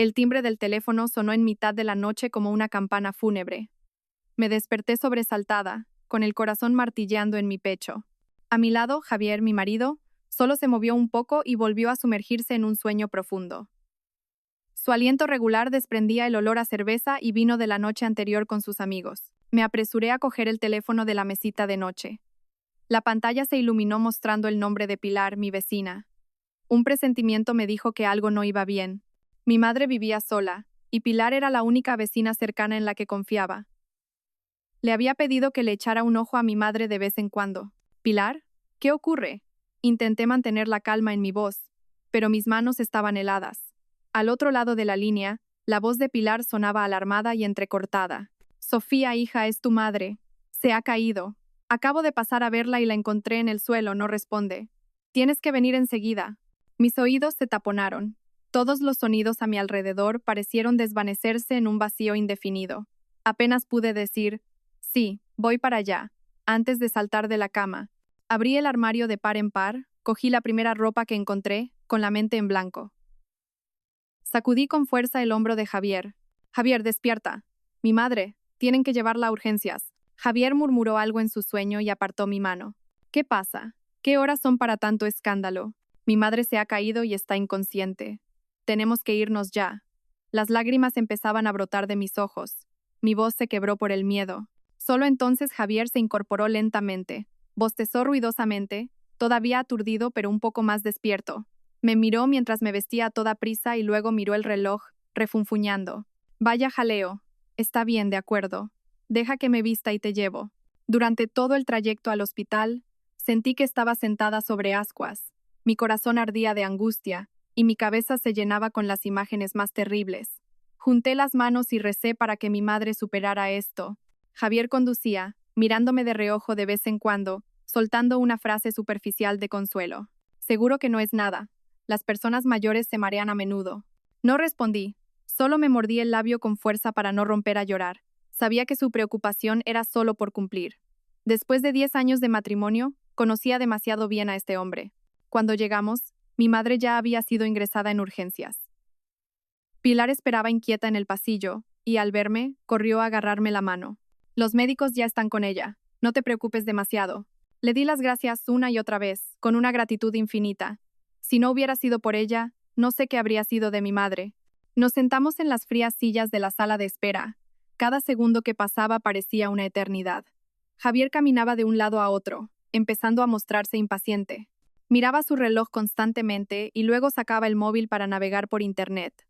El timbre del teléfono sonó en mitad de la noche como una campana fúnebre. Me desperté sobresaltada, con el corazón martilleando en mi pecho. A mi lado, Javier, mi marido, solo se movió un poco y volvió a sumergirse en un sueño profundo. Su aliento regular desprendía el olor a cerveza y vino de la noche anterior con sus amigos. Me apresuré a coger el teléfono de la mesita de noche. La pantalla se iluminó mostrando el nombre de Pilar, mi vecina. Un presentimiento me dijo que algo no iba bien. Mi madre vivía sola, y Pilar era la única vecina cercana en la que confiaba. Le había pedido que le echara un ojo a mi madre de vez en cuando. «¿Pilar? ¿Qué ocurre?» Intenté mantener la calma en mi voz, pero mis manos estaban heladas. Al otro lado de la línea, la voz de Pilar sonaba alarmada y entrecortada. «Sofía, hija, es tu madre. Se ha caído. Acabo de pasar a verla y la encontré en el suelo, no responde. Tienes que venir enseguida». Mis oídos se taponaron. Todos los sonidos a mi alrededor parecieron desvanecerse en un vacío indefinido. Apenas pude decir, «Sí, voy para allá», antes de saltar de la cama. Abrí el armario de par en par, cogí la primera ropa que encontré, con la mente en blanco. Sacudí con fuerza el hombro de Javier. «Javier, despierta. Mi madre, tienen que llevarla a urgencias». Javier murmuró algo en su sueño y apartó mi mano. «¿Qué pasa? ¿Qué horas son para tanto escándalo? Mi madre se ha caído y está inconsciente. Tenemos que irnos ya». Las lágrimas empezaban a brotar de mis ojos. Mi voz se quebró por el miedo. Solo entonces Javier se incorporó lentamente. Bostezó ruidosamente, todavía aturdido pero un poco más despierto. Me miró mientras me vestía a toda prisa y luego miró el reloj, refunfuñando. «Vaya jaleo. Está bien, de acuerdo. Deja que me vista y te llevo». Durante todo el trayecto al hospital, sentí que estaba sentada sobre ascuas. Mi corazón ardía de angustia, y mi cabeza se llenaba con las imágenes más terribles. Junté las manos y recé para que mi madre superara esto. Javier conducía, mirándome de reojo de vez en cuando, soltando una frase superficial de consuelo. «Seguro que no es nada. Las personas mayores se marean a menudo». No respondí, solo me mordí el labio con fuerza para no romper a llorar. Sabía que su preocupación era solo por cumplir. Después de 10 años de matrimonio, conocía demasiado bien a este hombre. Cuando llegamos, mi madre ya había sido ingresada en urgencias. Pilar esperaba inquieta en el pasillo, y al verme, corrió a agarrarme la mano. «Los médicos ya están con ella. No te preocupes demasiado». Le di las gracias una y otra vez, con una gratitud infinita. Si no hubiera sido por ella, no sé qué habría sido de mi madre. Nos sentamos en las frías sillas de la sala de espera. Cada segundo que pasaba parecía una eternidad. Javier caminaba de un lado a otro, empezando a mostrarse impaciente. Miraba su reloj constantemente y luego sacaba el móvil para navegar por internet.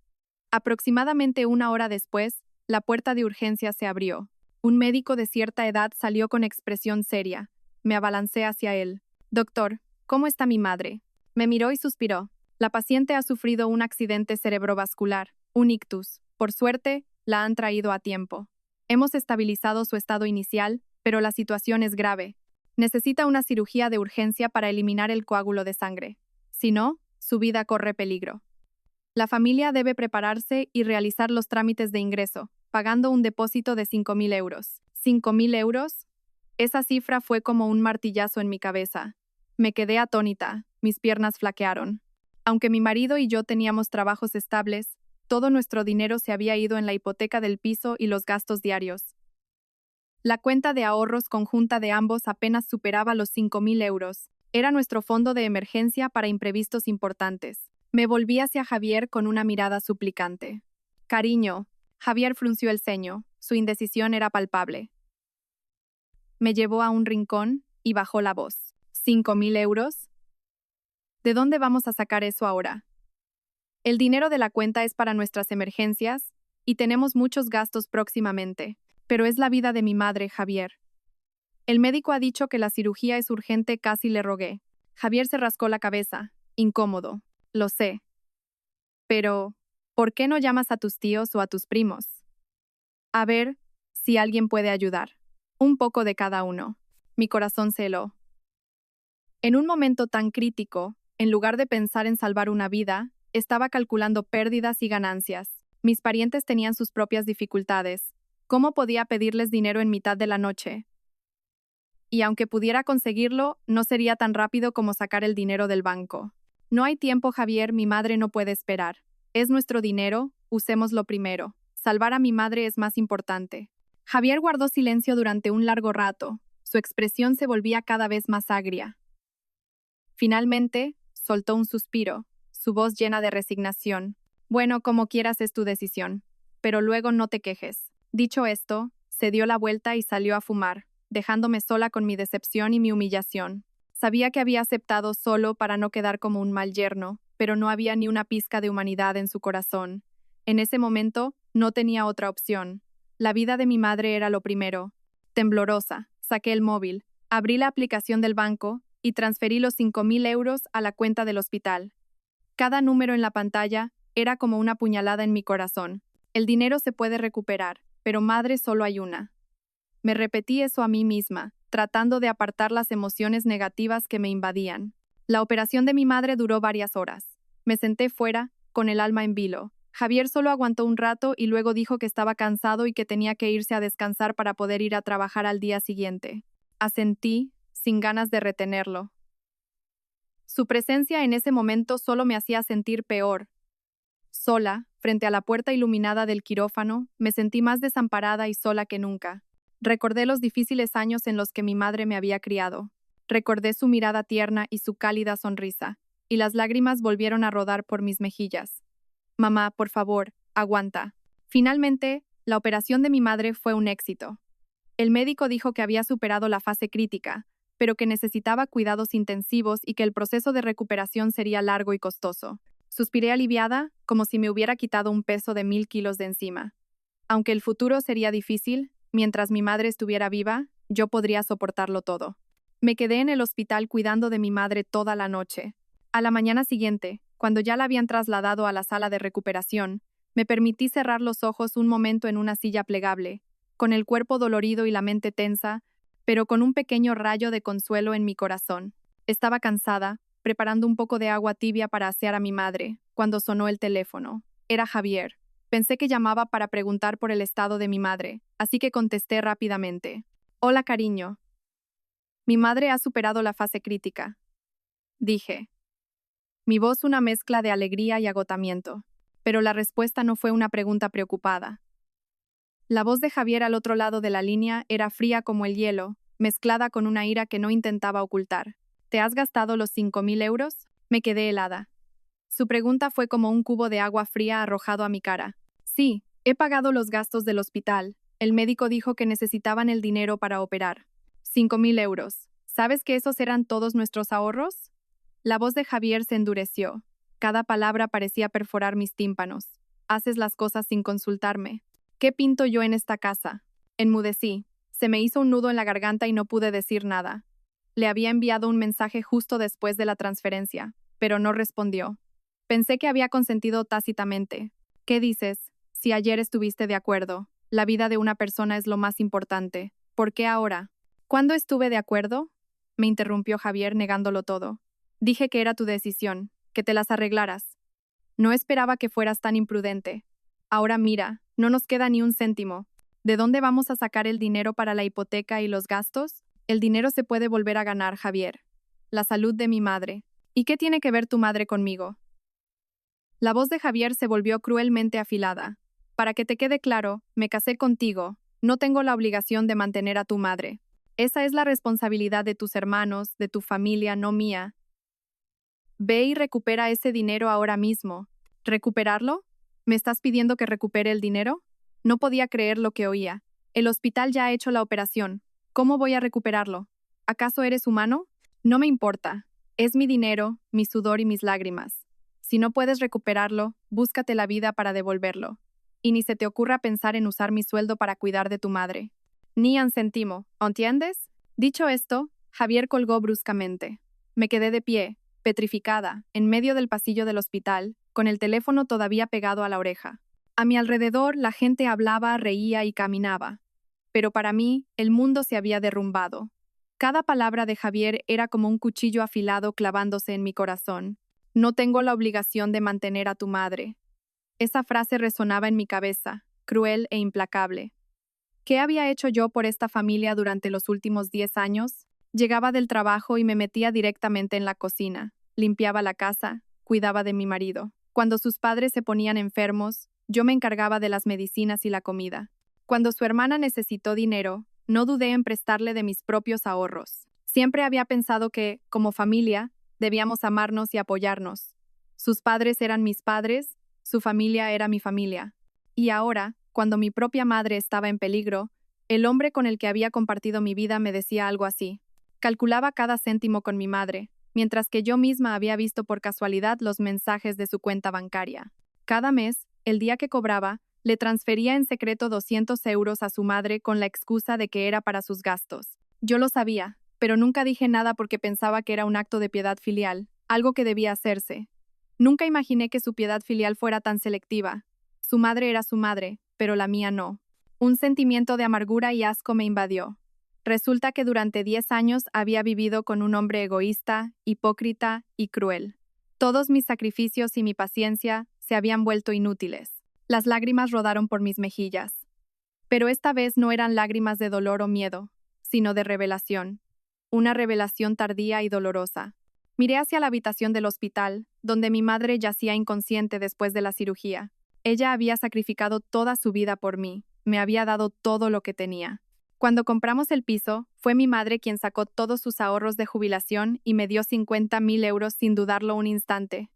Aproximadamente 1 hora después, la puerta de urgencias se abrió. Un médico de cierta edad salió con expresión seria. Me abalancé hacia él. «Doctor, ¿cómo está mi madre?» Me miró y suspiró. «La paciente ha sufrido un accidente cerebrovascular, un ictus. Por suerte, la han traído a tiempo. Hemos estabilizado su estado inicial, pero la situación es grave. Necesita una cirugía de urgencia para eliminar el coágulo de sangre. Si no, su vida corre peligro. La familia debe prepararse y realizar los trámites de ingreso, pagando un depósito de 5.000 euros». ¿5.000 euros? Esa cifra fue como un martillazo en mi cabeza. Me quedé atónita, mis piernas flaquearon. Aunque mi marido y yo teníamos trabajos estables, todo nuestro dinero se había ido en la hipoteca del piso y los gastos diarios. La cuenta de ahorros conjunta de ambos apenas superaba los 5.000 euros. Era nuestro fondo de emergencia para imprevistos importantes. Me volví hacia Javier con una mirada suplicante. «Cariño». Javier frunció el ceño, su indecisión era palpable. Me llevó a un rincón y bajó la voz. «¿5.000 euros? ¿De dónde vamos a sacar eso ahora? El dinero de la cuenta es para nuestras emergencias, y tenemos muchos gastos próximamente. Pero es la vida de mi madre, Javier. El médico ha dicho que la cirugía es urgente, casi le rogué». Javier se rascó la cabeza, incómodo. «Lo sé. Pero, ¿por qué no llamas a tus tíos o a tus primos? A ver si alguien puede ayudar. Un poco de cada uno». Mi corazón se heló. En un momento tan crítico, en lugar de pensar en salvar una vida, estaba calculando pérdidas y ganancias. Mis parientes tenían sus propias dificultades. ¿Cómo podía pedirles dinero en mitad de la noche? Y aunque pudiera conseguirlo, no sería tan rápido como sacar el dinero del banco. «No hay tiempo, Javier, mi madre no puede esperar. Es nuestro dinero, usémoslo primero. Salvar a mi madre es más importante. Javier guardó silencio durante un largo rato. Su expresión se volvía cada vez más agria. Finalmente, soltó un suspiro, su voz llena de resignación. Bueno, como quieras es tu decisión, pero luego no te quejes. Dicho esto, se dio la vuelta y salió a fumar, dejándome sola con mi decepción y mi humillación. Sabía que había aceptado solo para no quedar como un mal yerno, pero no había ni una pizca de humanidad en su corazón. En ese momento, no tenía otra opción. La vida de mi madre era lo primero. Temblorosa, saqué el móvil, abrí la aplicación del banco y transferí los 5.000 euros a la cuenta del hospital. Cada número en la pantalla era como una puñalada en mi corazón. El dinero se puede recuperar, pero madre solo hay una. Me repetí eso a mí misma, tratando de apartar las emociones negativas que me invadían. La operación de mi madre duró varias horas. Me senté fuera, con el alma en vilo. Javier solo aguantó un rato y luego dijo que estaba cansado y que tenía que irse a descansar para poder ir a trabajar al día siguiente. Asentí, sin ganas de retenerlo. Su presencia en ese momento solo me hacía sentir peor. Sola, frente a la puerta iluminada del quirófano, me sentí más desamparada y sola que nunca. Recordé los difíciles años en los que mi madre me había criado. Recordé su mirada tierna y su cálida sonrisa, y las lágrimas volvieron a rodar por mis mejillas. Mamá, por favor, aguanta. Finalmente, la operación de mi madre fue un éxito. El médico dijo que había superado la fase crítica, pero que necesitaba cuidados intensivos y que el proceso de recuperación sería largo y costoso. Suspiré aliviada, como si me hubiera quitado un peso de 1.000 kilos de encima. Aunque el futuro sería difícil, mientras mi madre estuviera viva, yo podría soportarlo todo. Me quedé en el hospital cuidando de mi madre toda la noche. A la mañana siguiente, cuando ya la habían trasladado a la sala de recuperación, me permití cerrar los ojos un momento en una silla plegable, con el cuerpo dolorido y la mente tensa, pero con un pequeño rayo de consuelo en mi corazón. Estaba cansada, preparando un poco de agua tibia para asear a mi madre, cuando sonó el teléfono. Era Javier. Pensé que llamaba para preguntar por el estado de mi madre, así que contesté rápidamente. Hola, cariño. Mi madre ha superado la fase crítica. Dije. Mi voz una mezcla de alegría y agotamiento, pero la respuesta no fue una pregunta preocupada. La voz de Javier al otro lado de la línea era fría como el hielo, mezclada con una ira que no intentaba ocultar. ¿Te has gastado los 5.000 euros? Me quedé helada. Su pregunta fue como un cubo de agua fría arrojado a mi cara. Sí, he pagado los gastos del hospital. El médico dijo que necesitaban el dinero para operar. 5.000 euros. ¿Sabes que esos eran todos nuestros ahorros? La voz de Javier se endureció. Cada palabra parecía perforar mis tímpanos. Haces las cosas sin consultarme. ¿Qué pinto yo en esta casa? Enmudecí. Se me hizo un nudo en la garganta y no pude decir nada. Le había enviado un mensaje justo después de la transferencia, pero no respondió. Pensé que había consentido tácitamente. ¿Qué dices? Si ayer estuviste de acuerdo, la vida de una persona es lo más importante. ¿Por qué ahora? ¿Cuándo estuve de acuerdo? Me interrumpió Javier negándolo todo. Dije que era tu decisión, que te las arreglaras. No esperaba que fueras tan imprudente. Ahora mira, no nos queda ni un céntimo. ¿De dónde vamos a sacar el dinero para la hipoteca y los gastos? El dinero se puede volver a ganar, Javier. La salud de mi madre. ¿Y qué tiene que ver tu madre conmigo? La voz de Javier se volvió cruelmente afilada. Para que te quede claro, me casé contigo. No tengo la obligación de mantener a tu madre. Esa es la responsabilidad de tus hermanos, de tu familia, no mía. Ve y recupera ese dinero ahora mismo. ¿Recuperarlo? ¿Me estás pidiendo que recupere el dinero? No podía creer lo que oía. El hospital ya ha hecho la operación. ¿Cómo voy a recuperarlo? ¿Acaso eres humano? No me importa. Es mi dinero, mi sudor y mis lágrimas. Si no puedes recuperarlo, búscate la vida para devolverlo. Y ni se te ocurra pensar en usar mi sueldo para cuidar de tu madre. Ni un céntimo, ¿entiendes? Dicho esto, Javier colgó bruscamente. Me quedé de pie, petrificada, en medio del pasillo del hospital, con el teléfono todavía pegado a la oreja. A mi alrededor, la gente hablaba, reía y caminaba. Pero para mí, el mundo se había derrumbado. Cada palabra de Javier era como un cuchillo afilado clavándose en mi corazón. No tengo la obligación de mantener a tu madre. Esa frase resonaba en mi cabeza, cruel e implacable. ¿Qué había hecho yo por esta familia durante los últimos 10 años? Llegaba del trabajo y me metía directamente en la cocina. Limpiaba la casa, cuidaba de mi marido. Cuando sus padres se ponían enfermos, Yo me encargaba de las medicinas y la comida. Cuando su hermana necesitó dinero, no dudé en prestarle de mis propios ahorros. Siempre había pensado que, como familia, debíamos amarnos y apoyarnos. Sus padres eran mis padres, su familia era mi familia. Y ahora, cuando mi propia madre estaba en peligro, el hombre con el que había compartido mi vida me decía algo así. Calculaba cada céntimo con mi madre, mientras que yo misma había visto por casualidad los mensajes de su cuenta bancaria. Cada mes, el día que cobraba, le transfería en secreto 200 euros a su madre con la excusa de que era para sus gastos. Yo lo sabía, pero nunca dije nada porque pensaba que era un acto de piedad filial, algo que debía hacerse. Nunca imaginé que su piedad filial fuera tan selectiva. Su madre era su madre, pero la mía no. Un sentimiento de amargura y asco me invadió. Resulta que durante 10 años había vivido con un hombre egoísta, hipócrita y cruel. Todos mis sacrificios y mi paciencia se habían vuelto inútiles. Las lágrimas rodaron por mis mejillas. Pero esta vez no eran lágrimas de dolor o miedo, sino de revelación. Una revelación tardía y dolorosa. Miré hacia la habitación del hospital, donde mi madre yacía inconsciente después de la cirugía. Ella había sacrificado toda su vida por mí, me había dado todo lo que tenía. Cuando compramos el piso, fue mi madre quien sacó todos sus ahorros de jubilación y me dio 50.000 euros sin dudarlo un instante.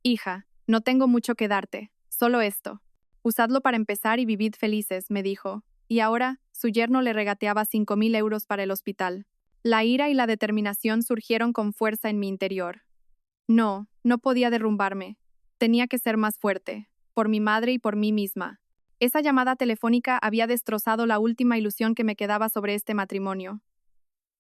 Hija, no tengo mucho que darte, solo esto. Usadlo para empezar y vivid felices, me dijo. Y ahora, su yerno le regateaba 5.000 euros para el hospital. La ira y la determinación surgieron con fuerza en mi interior. No, no podía derrumbarme. Tenía que ser más fuerte, por mi madre y por mí misma. Esa llamada telefónica había destrozado la última ilusión que me quedaba sobre este matrimonio.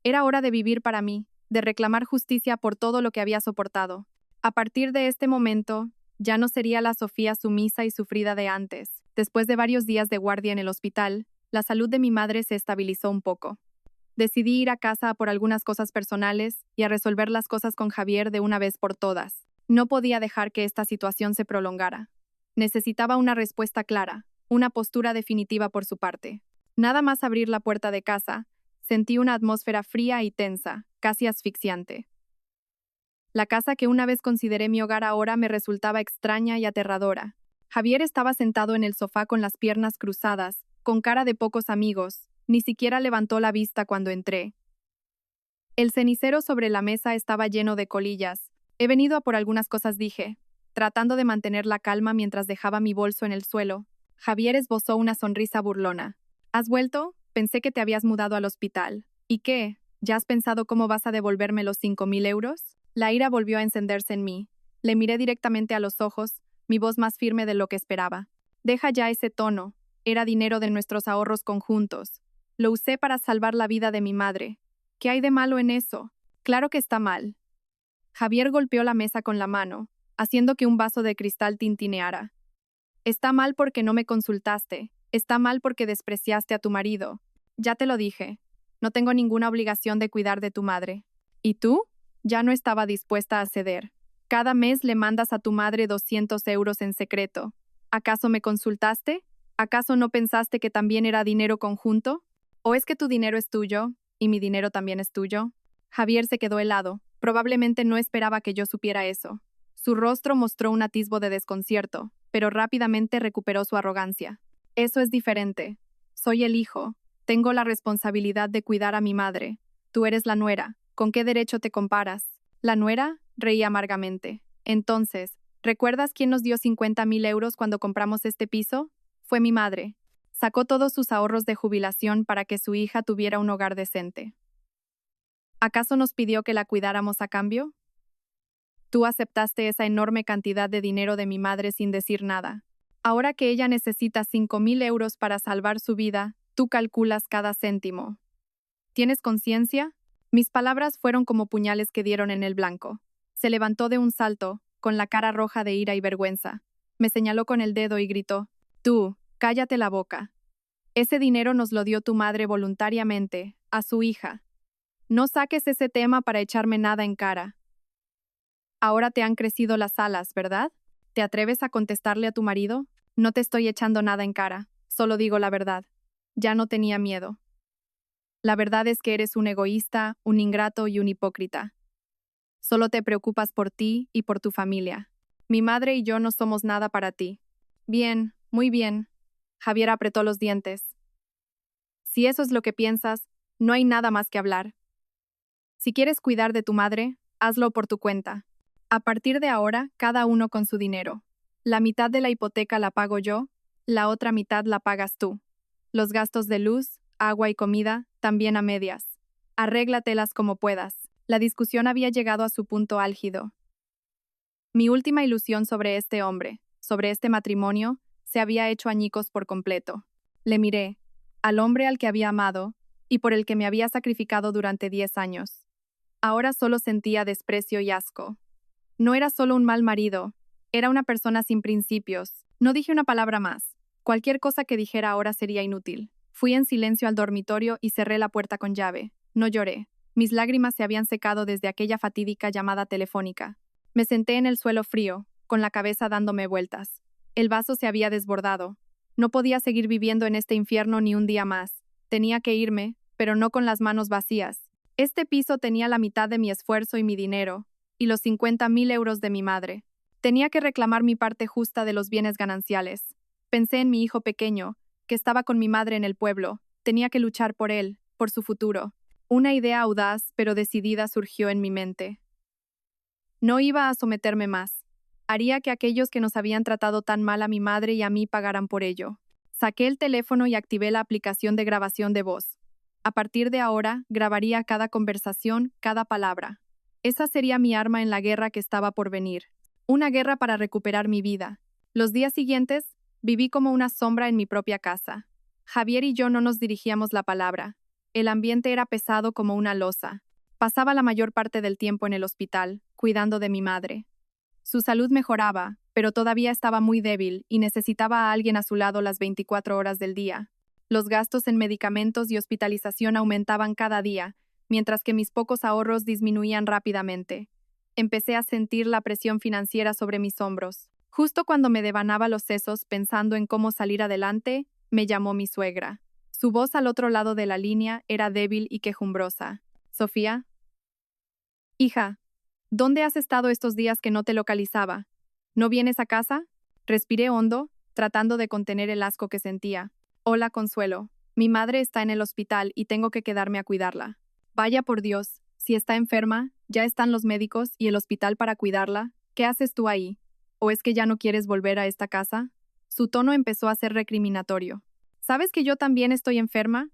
Era hora de vivir para mí, de reclamar justicia por todo lo que había soportado. A partir de este momento, ya no sería la Sofía sumisa y sufrida de antes. Después de varios días de guardia en el hospital, la salud de mi madre se estabilizó un poco. Decidí ir a casa a por algunas cosas personales y a resolver las cosas con Javier de una vez por todas. No podía dejar que esta situación se prolongara. Necesitaba una respuesta clara, una postura definitiva por su parte. Nada más abrir la puerta de casa, sentí una atmósfera fría y tensa, casi asfixiante. La casa que una vez consideré mi hogar ahora me resultaba extraña y aterradora. Javier estaba sentado en el sofá con las piernas cruzadas, con cara de pocos amigos, ni siquiera levantó la vista cuando entré. El cenicero sobre la mesa estaba lleno de colillas. He venido a por algunas cosas, dije, tratando de mantener la calma mientras dejaba mi bolso en el suelo. Javier esbozó una sonrisa burlona. ¿Has vuelto? Pensé que te habías mudado al hospital. ¿Y qué? ¿Ya has pensado cómo vas a devolverme los 5.000 euros? La ira volvió a encenderse en mí. Le miré directamente a los ojos, mi voz más firme de lo que esperaba. Deja ya ese tono. Era dinero de nuestros ahorros conjuntos. Lo usé para salvar la vida de mi madre. ¿Qué hay de malo en eso? Claro que está mal. Javier golpeó la mesa con la mano, haciendo que un vaso de cristal tintineara. Está mal porque no me consultaste. Está mal porque despreciaste a tu marido. Ya te lo dije. No tengo ninguna obligación de cuidar de tu madre. ¿Y tú? Ya no estaba dispuesta a ceder. Cada mes le mandas a tu madre 200 euros en secreto. ¿Acaso me consultaste? ¿Acaso no pensaste que también era dinero conjunto? ¿O es que tu dinero es tuyo y mi dinero también es tuyo? Javier se quedó helado. Probablemente no esperaba que yo supiera eso. Su rostro mostró un atisbo de desconcierto, pero rápidamente recuperó su arrogancia. Eso es diferente. Soy el hijo. Tengo la responsabilidad de cuidar a mi madre. Tú eres la nuera. ¿Con qué derecho te comparas? ¿La nuera? Reí amargamente. Entonces, ¿recuerdas quién nos dio 50.000 euros cuando compramos este piso? Fue mi madre. Sacó todos sus ahorros de jubilación para que su hija tuviera un hogar decente. ¿Acaso nos pidió que la cuidáramos a cambio? Tú aceptaste esa enorme cantidad de dinero de mi madre sin decir nada. Ahora que ella necesita 5.000 euros para salvar su vida, tú calculas cada céntimo. ¿Tienes conciencia? Mis palabras fueron como puñales que dieron en el blanco. Se levantó de un salto, con la cara roja de ira y vergüenza. Me señaló con el dedo y gritó: Tú, cállate la boca. Ese dinero nos lo dio tu madre voluntariamente, a su hija. No saques ese tema para echarme nada en cara. Ahora te han crecido las alas, ¿verdad? ¿Te atreves a contestarle a tu marido? No te estoy echando nada en cara, solo digo la verdad. Ya no tenía miedo. La verdad es que eres un egoísta, un ingrato y un hipócrita. Solo te preocupas por ti y por tu familia. Mi madre y yo no somos nada para ti. Bien, Muy bien. Javier apretó los dientes. Si eso es lo que piensas, no hay nada más que hablar. Si quieres cuidar de tu madre, hazlo por tu cuenta. A partir de ahora, cada uno con su dinero. La mitad de la hipoteca la pago yo, la otra mitad la pagas tú. Los gastos de luz, agua y comida, también a medias. Arréglatelas como puedas. La discusión había llegado a su punto álgido. Mi última ilusión sobre este hombre, sobre este matrimonio, se había hecho añicos por completo. Le miré, al hombre al que había amado, y por el que me había sacrificado durante 10 años. Ahora solo sentía desprecio y asco. No era solo un mal marido, era una persona sin principios. No dije una palabra más. Cualquier cosa que dijera ahora sería inútil. Fui en silencio al dormitorio y cerré la puerta con llave. No lloré. Mis lágrimas se habían secado desde aquella fatídica llamada telefónica. Me senté en el suelo frío, con la cabeza dándome vueltas. El vaso se había desbordado. No podía seguir viviendo en este infierno ni un día más. Tenía que irme, pero no con las manos vacías. Este piso tenía la mitad de mi esfuerzo y mi dinero, y los 50.000 euros de mi madre. Tenía que reclamar mi parte justa de los bienes gananciales. Pensé en mi hijo pequeño, que estaba con mi madre en el pueblo. Tenía que luchar por él, por su futuro. Una idea audaz pero decidida surgió en mi mente. No iba a someterme más. Haría que aquellos que nos habían tratado tan mal a mi madre y a mí pagaran por ello. Saqué el teléfono y activé la aplicación de grabación de voz. A partir de ahora, grabaría cada conversación, cada palabra. Esa sería mi arma en la guerra que estaba por venir. Una guerra para recuperar mi vida. Los días siguientes, viví como una sombra en mi propia casa. Javier y yo no nos dirigíamos la palabra. El ambiente era pesado como una losa. Pasaba la mayor parte del tiempo en el hospital, cuidando de mi madre. Su salud mejoraba, pero todavía estaba muy débil y necesitaba a alguien a su lado las 24 horas del día. Los gastos en medicamentos y hospitalización aumentaban cada día, mientras que mis pocos ahorros disminuían rápidamente. Empecé a sentir la presión financiera sobre mis hombros. Justo cuando me devanaba los sesos pensando en cómo salir adelante, me llamó mi suegra. Su voz al otro lado de la línea era débil y quejumbrosa. Sofía. Hija, ¿dónde has estado estos días que no te localizaba? ¿No vienes a casa? Respiré hondo, tratando de contener el asco que sentía. Hola, Consuelo. Mi madre está en el hospital y tengo que quedarme a cuidarla. Vaya por Dios, si está enferma, ya están los médicos y el hospital para cuidarla. ¿Qué haces tú ahí? ¿O es que ya no quieres volver a esta casa? Su tono empezó a ser recriminatorio. ¿Sabes que yo también estoy enferma?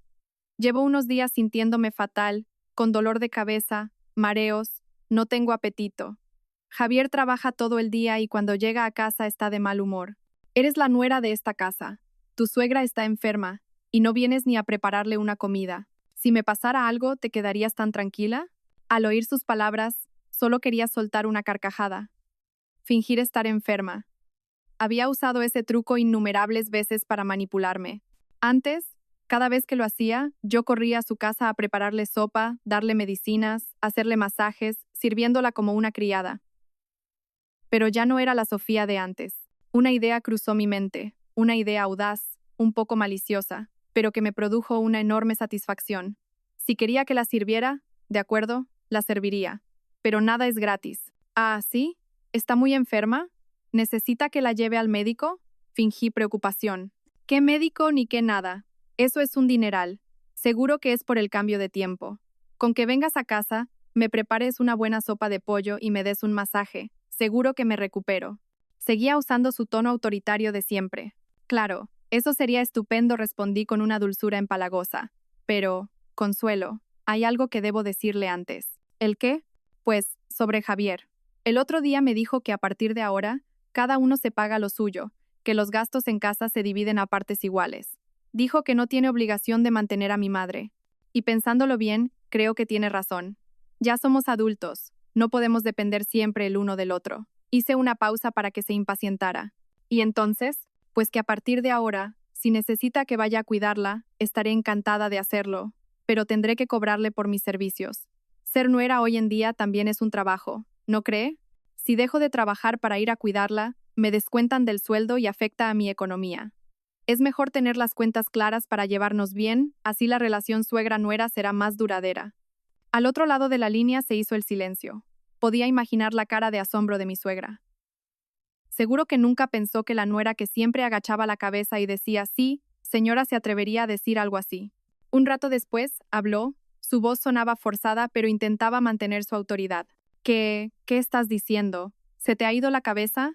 Llevo unos días sintiéndome fatal, con dolor de cabeza, mareos, no tengo apetito. Javier trabaja todo el día y cuando llega a casa está de mal humor. Eres la nuera de esta casa. Tu suegra está enferma, y no vienes ni a prepararle una comida. Si me pasara algo, ¿te quedarías tan tranquila? Al oír sus palabras, solo quería soltar una carcajada. Fingir estar enferma. Había usado ese truco innumerables veces para manipularme. Antes, cada vez que lo hacía, yo corría a su casa a prepararle sopa, darle medicinas, hacerle masajes, sirviéndola como una criada. Pero ya no era la Sofía de antes. Una idea cruzó mi mente, una idea audaz, un poco maliciosa, pero que me produjo una enorme satisfacción. Si quería que la sirviera, de acuerdo, la serviría. Pero nada es gratis. Ah, ¿sí? ¿Está muy enferma? ¿Necesita que la lleve al médico? Fingí preocupación. ¿Qué médico ni qué nada? Eso es un dineral. Seguro que es por el cambio de tiempo. Con que vengas a casa, me prepares una buena sopa de pollo y me des un masaje. Seguro que me recupero. Seguía usando su tono autoritario de siempre. Claro, eso sería estupendo, respondí con una dulzura empalagosa. Pero, Consuelo, hay algo que debo decirle antes. ¿El qué? Pues, sobre Javier. El otro día me dijo que a partir de ahora, cada uno se paga lo suyo, que los gastos en casa se dividen a partes iguales. Dijo que no tiene obligación de mantener a mi madre. Y pensándolo bien, creo que tiene razón. Ya somos adultos, no podemos depender siempre el uno del otro. Hice una pausa para que se impacientara. Y entonces, pues que a partir de ahora, si necesita que vaya a cuidarla, estaré encantada de hacerlo, pero tendré que cobrarle por mis servicios. Ser nuera hoy en día también es un trabajo, ¿no cree? Si dejo de trabajar para ir a cuidarla, me descuentan del sueldo y afecta a mi economía. Es mejor tener las cuentas claras para llevarnos bien, así la relación suegra-nuera será más duradera. Al otro lado de la línea se hizo el silencio. Podía imaginar la cara de asombro de mi suegra. Seguro que nunca pensó que la nuera que siempre agachaba la cabeza y decía sí, señora se atrevería a decir algo así. Un rato después, habló, su voz sonaba forzada pero intentaba mantener su autoridad. ¿Qué estás diciendo? ¿Se te ha ido la cabeza?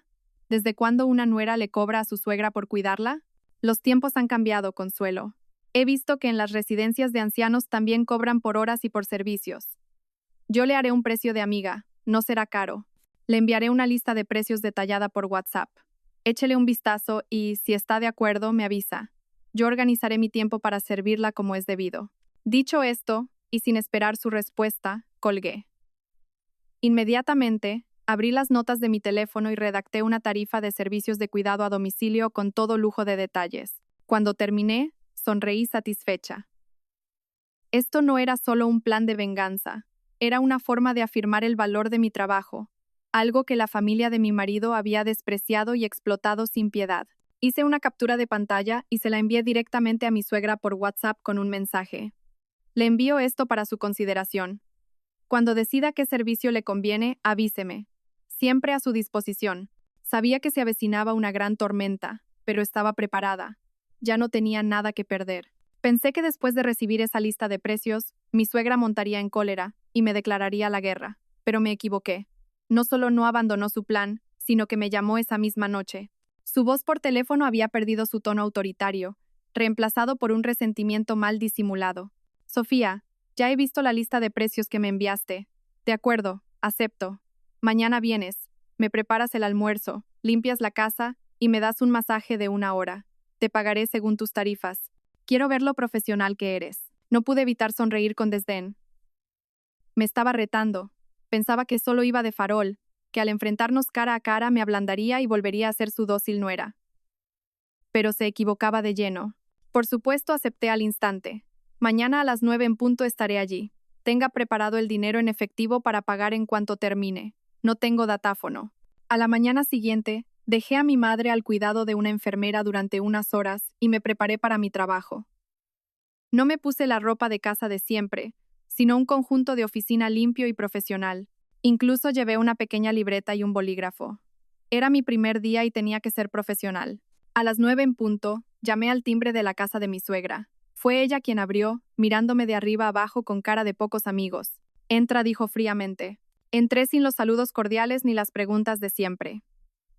¿Desde cuándo una nuera le cobra a su suegra por cuidarla? Los tiempos han cambiado, Consuelo. He visto que en las residencias de ancianos también cobran por horas y por servicios. Yo le haré un precio de amiga, no será caro. Le enviaré una lista de precios detallada por WhatsApp. Échele un vistazo y, si está de acuerdo, me avisa. Yo organizaré mi tiempo para servirla como es debido. Dicho esto, y sin esperar su respuesta, colgué. Inmediatamente, abrí las notas de mi teléfono y redacté una tarifa de servicios de cuidado a domicilio con todo lujo de detalles. Cuando terminé, sonreí satisfecha. Esto no era solo un plan de venganza, era una forma de afirmar el valor de mi trabajo, algo que la familia de mi marido había despreciado y explotado sin piedad. Hice una captura de pantalla y se la envié directamente a mi suegra por WhatsApp con un mensaje. Le envío esto para su consideración. Cuando decida qué servicio le conviene, avíseme. Siempre a su disposición. Sabía que se avecinaba una gran tormenta, pero estaba preparada. Ya no tenía nada que perder. Pensé que después de recibir esa lista de precios, mi suegra montaría en cólera y me declararía la guerra, pero me equivoqué. No solo no abandonó su plan, sino que me llamó esa misma noche. Su voz por teléfono había perdido su tono autoritario, reemplazado por un resentimiento mal disimulado. Sofía, ya he visto la lista de precios que me enviaste. De acuerdo, acepto. Mañana vienes, me preparas el almuerzo, limpias la casa y me das un masaje de 1 hora. Te pagaré según tus tarifas. Quiero ver lo profesional que eres. No pude evitar sonreír con desdén. Me estaba retando. Pensaba que solo iba de farol, que al enfrentarnos cara a cara me ablandaría y volvería a ser su dócil nuera. Pero se equivocaba de lleno. Por supuesto, acepté al instante. Mañana a las 9 en punto estaré allí. Tenga preparado el dinero en efectivo para pagar en cuanto termine. No tengo datáfono. A la mañana siguiente, dejé a mi madre al cuidado de una enfermera durante unas horas y me preparé para mi trabajo. No me puse la ropa de casa de siempre, sino un conjunto de oficina limpio y profesional. Incluso llevé una pequeña libreta y un bolígrafo. Era mi primer día y tenía que ser profesional. A las 9 en punto, llamé al timbre de la casa de mi suegra. Fue ella quien abrió, mirándome de arriba abajo con cara de pocos amigos. Entra, dijo fríamente. Entré sin los saludos cordiales ni las preguntas de siempre.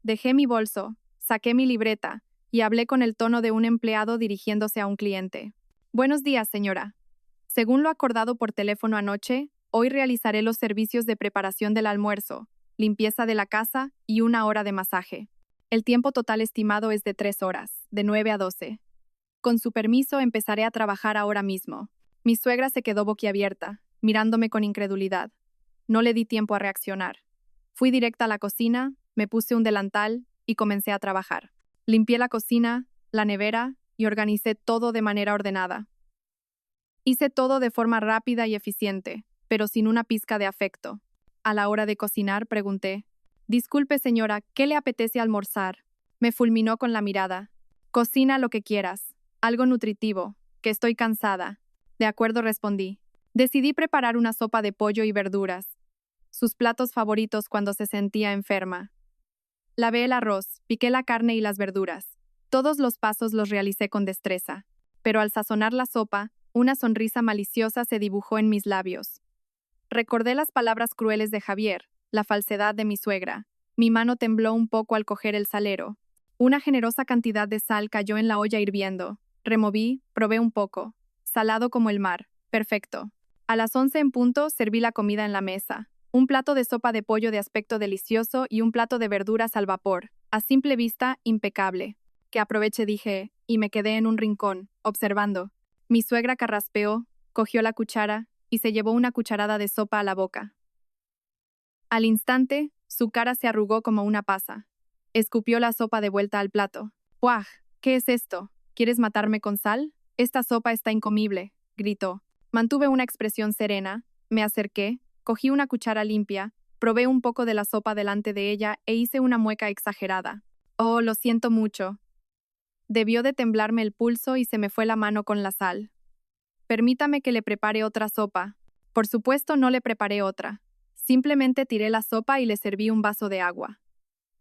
Dejé mi bolso, saqué mi libreta y hablé con el tono de un empleado dirigiéndose a un cliente. Buenos días, señora. Según lo acordado por teléfono anoche, hoy realizaré los servicios de preparación del almuerzo, limpieza de la casa y 1 hora de masaje. El tiempo total estimado es de 3 horas, de 9 a 12. Con su permiso, empezaré a trabajar ahora mismo. Mi suegra se quedó boquiabierta, mirándome con incredulidad. No le di tiempo a reaccionar. Fui directa a la cocina, me puse un delantal y comencé a trabajar. Limpié la cocina, la nevera y organicé todo de manera ordenada. Hice todo de forma rápida y eficiente, pero sin una pizca de afecto. A la hora de cocinar, pregunté: «Disculpe, señora, ¿qué le apetece almorzar?». Me fulminó con la mirada. «Cocina lo que quieras. Algo nutritivo, que estoy cansada». «De acuerdo», respondí. Decidí preparar una sopa de pollo y verduras, sus platos favoritos cuando se sentía enferma. Lavé el arroz, piqué la carne y las verduras. Todos los pasos los realicé con destreza, pero al sazonar la sopa, una sonrisa maliciosa se dibujó en mis labios. Recordé las palabras crueles de Javier, la falsedad de mi suegra. Mi mano tembló un poco al coger el salero. Una generosa cantidad de sal cayó en la olla hirviendo. Removí, probé un poco. Salado como el mar. Perfecto. A las 11 en punto serví la comida en la mesa. Un plato de sopa de pollo de aspecto delicioso y un plato de verduras al vapor. A simple vista, impecable. Que aproveche, dije, y me quedé en un rincón, observando. Mi suegra carraspeó, cogió la cuchara y se llevó una cucharada de sopa a la boca. Al instante, su cara se arrugó como una pasa. Escupió la sopa de vuelta al plato. «¡Puaj! ¿Qué es esto? ¿Quieres matarme con sal? Esta sopa está incomible», gritó. Mantuve una expresión serena, me acerqué, cogí una cuchara limpia, probé un poco de la sopa delante de ella e hice una mueca exagerada. «Oh, lo siento mucho». Debió de temblarme el pulso y se me fue la mano con la sal. «Permítame que le prepare otra sopa». Por supuesto no le preparé otra. Simplemente tiré la sopa y le serví un vaso de agua.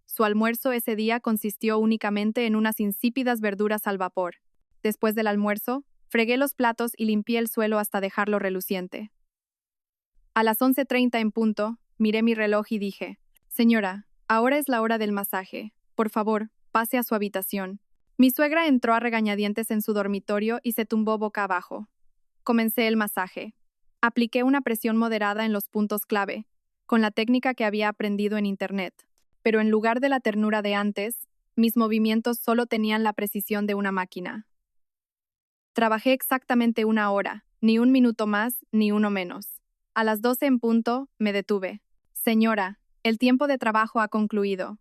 Su almuerzo ese día consistió únicamente en unas insípidas verduras al vapor. Después del almuerzo, fregué los platos y limpié el suelo hasta dejarlo reluciente. A las 11:30 en punto, miré mi reloj y dije, «Señora, ahora es la hora del masaje. Por favor, pase a su habitación». Mi suegra entró a regañadientes en su dormitorio y se tumbó boca abajo. Comencé el masaje. Apliqué una presión moderada en los puntos clave, con la técnica que había aprendido en Internet. Pero en lugar de la ternura de antes, mis movimientos solo tenían la precisión de una máquina. Trabajé exactamente 1 hora, ni un minuto más, ni uno menos. A las 12 en punto, me detuve. «Señora, el tiempo de trabajo ha concluido.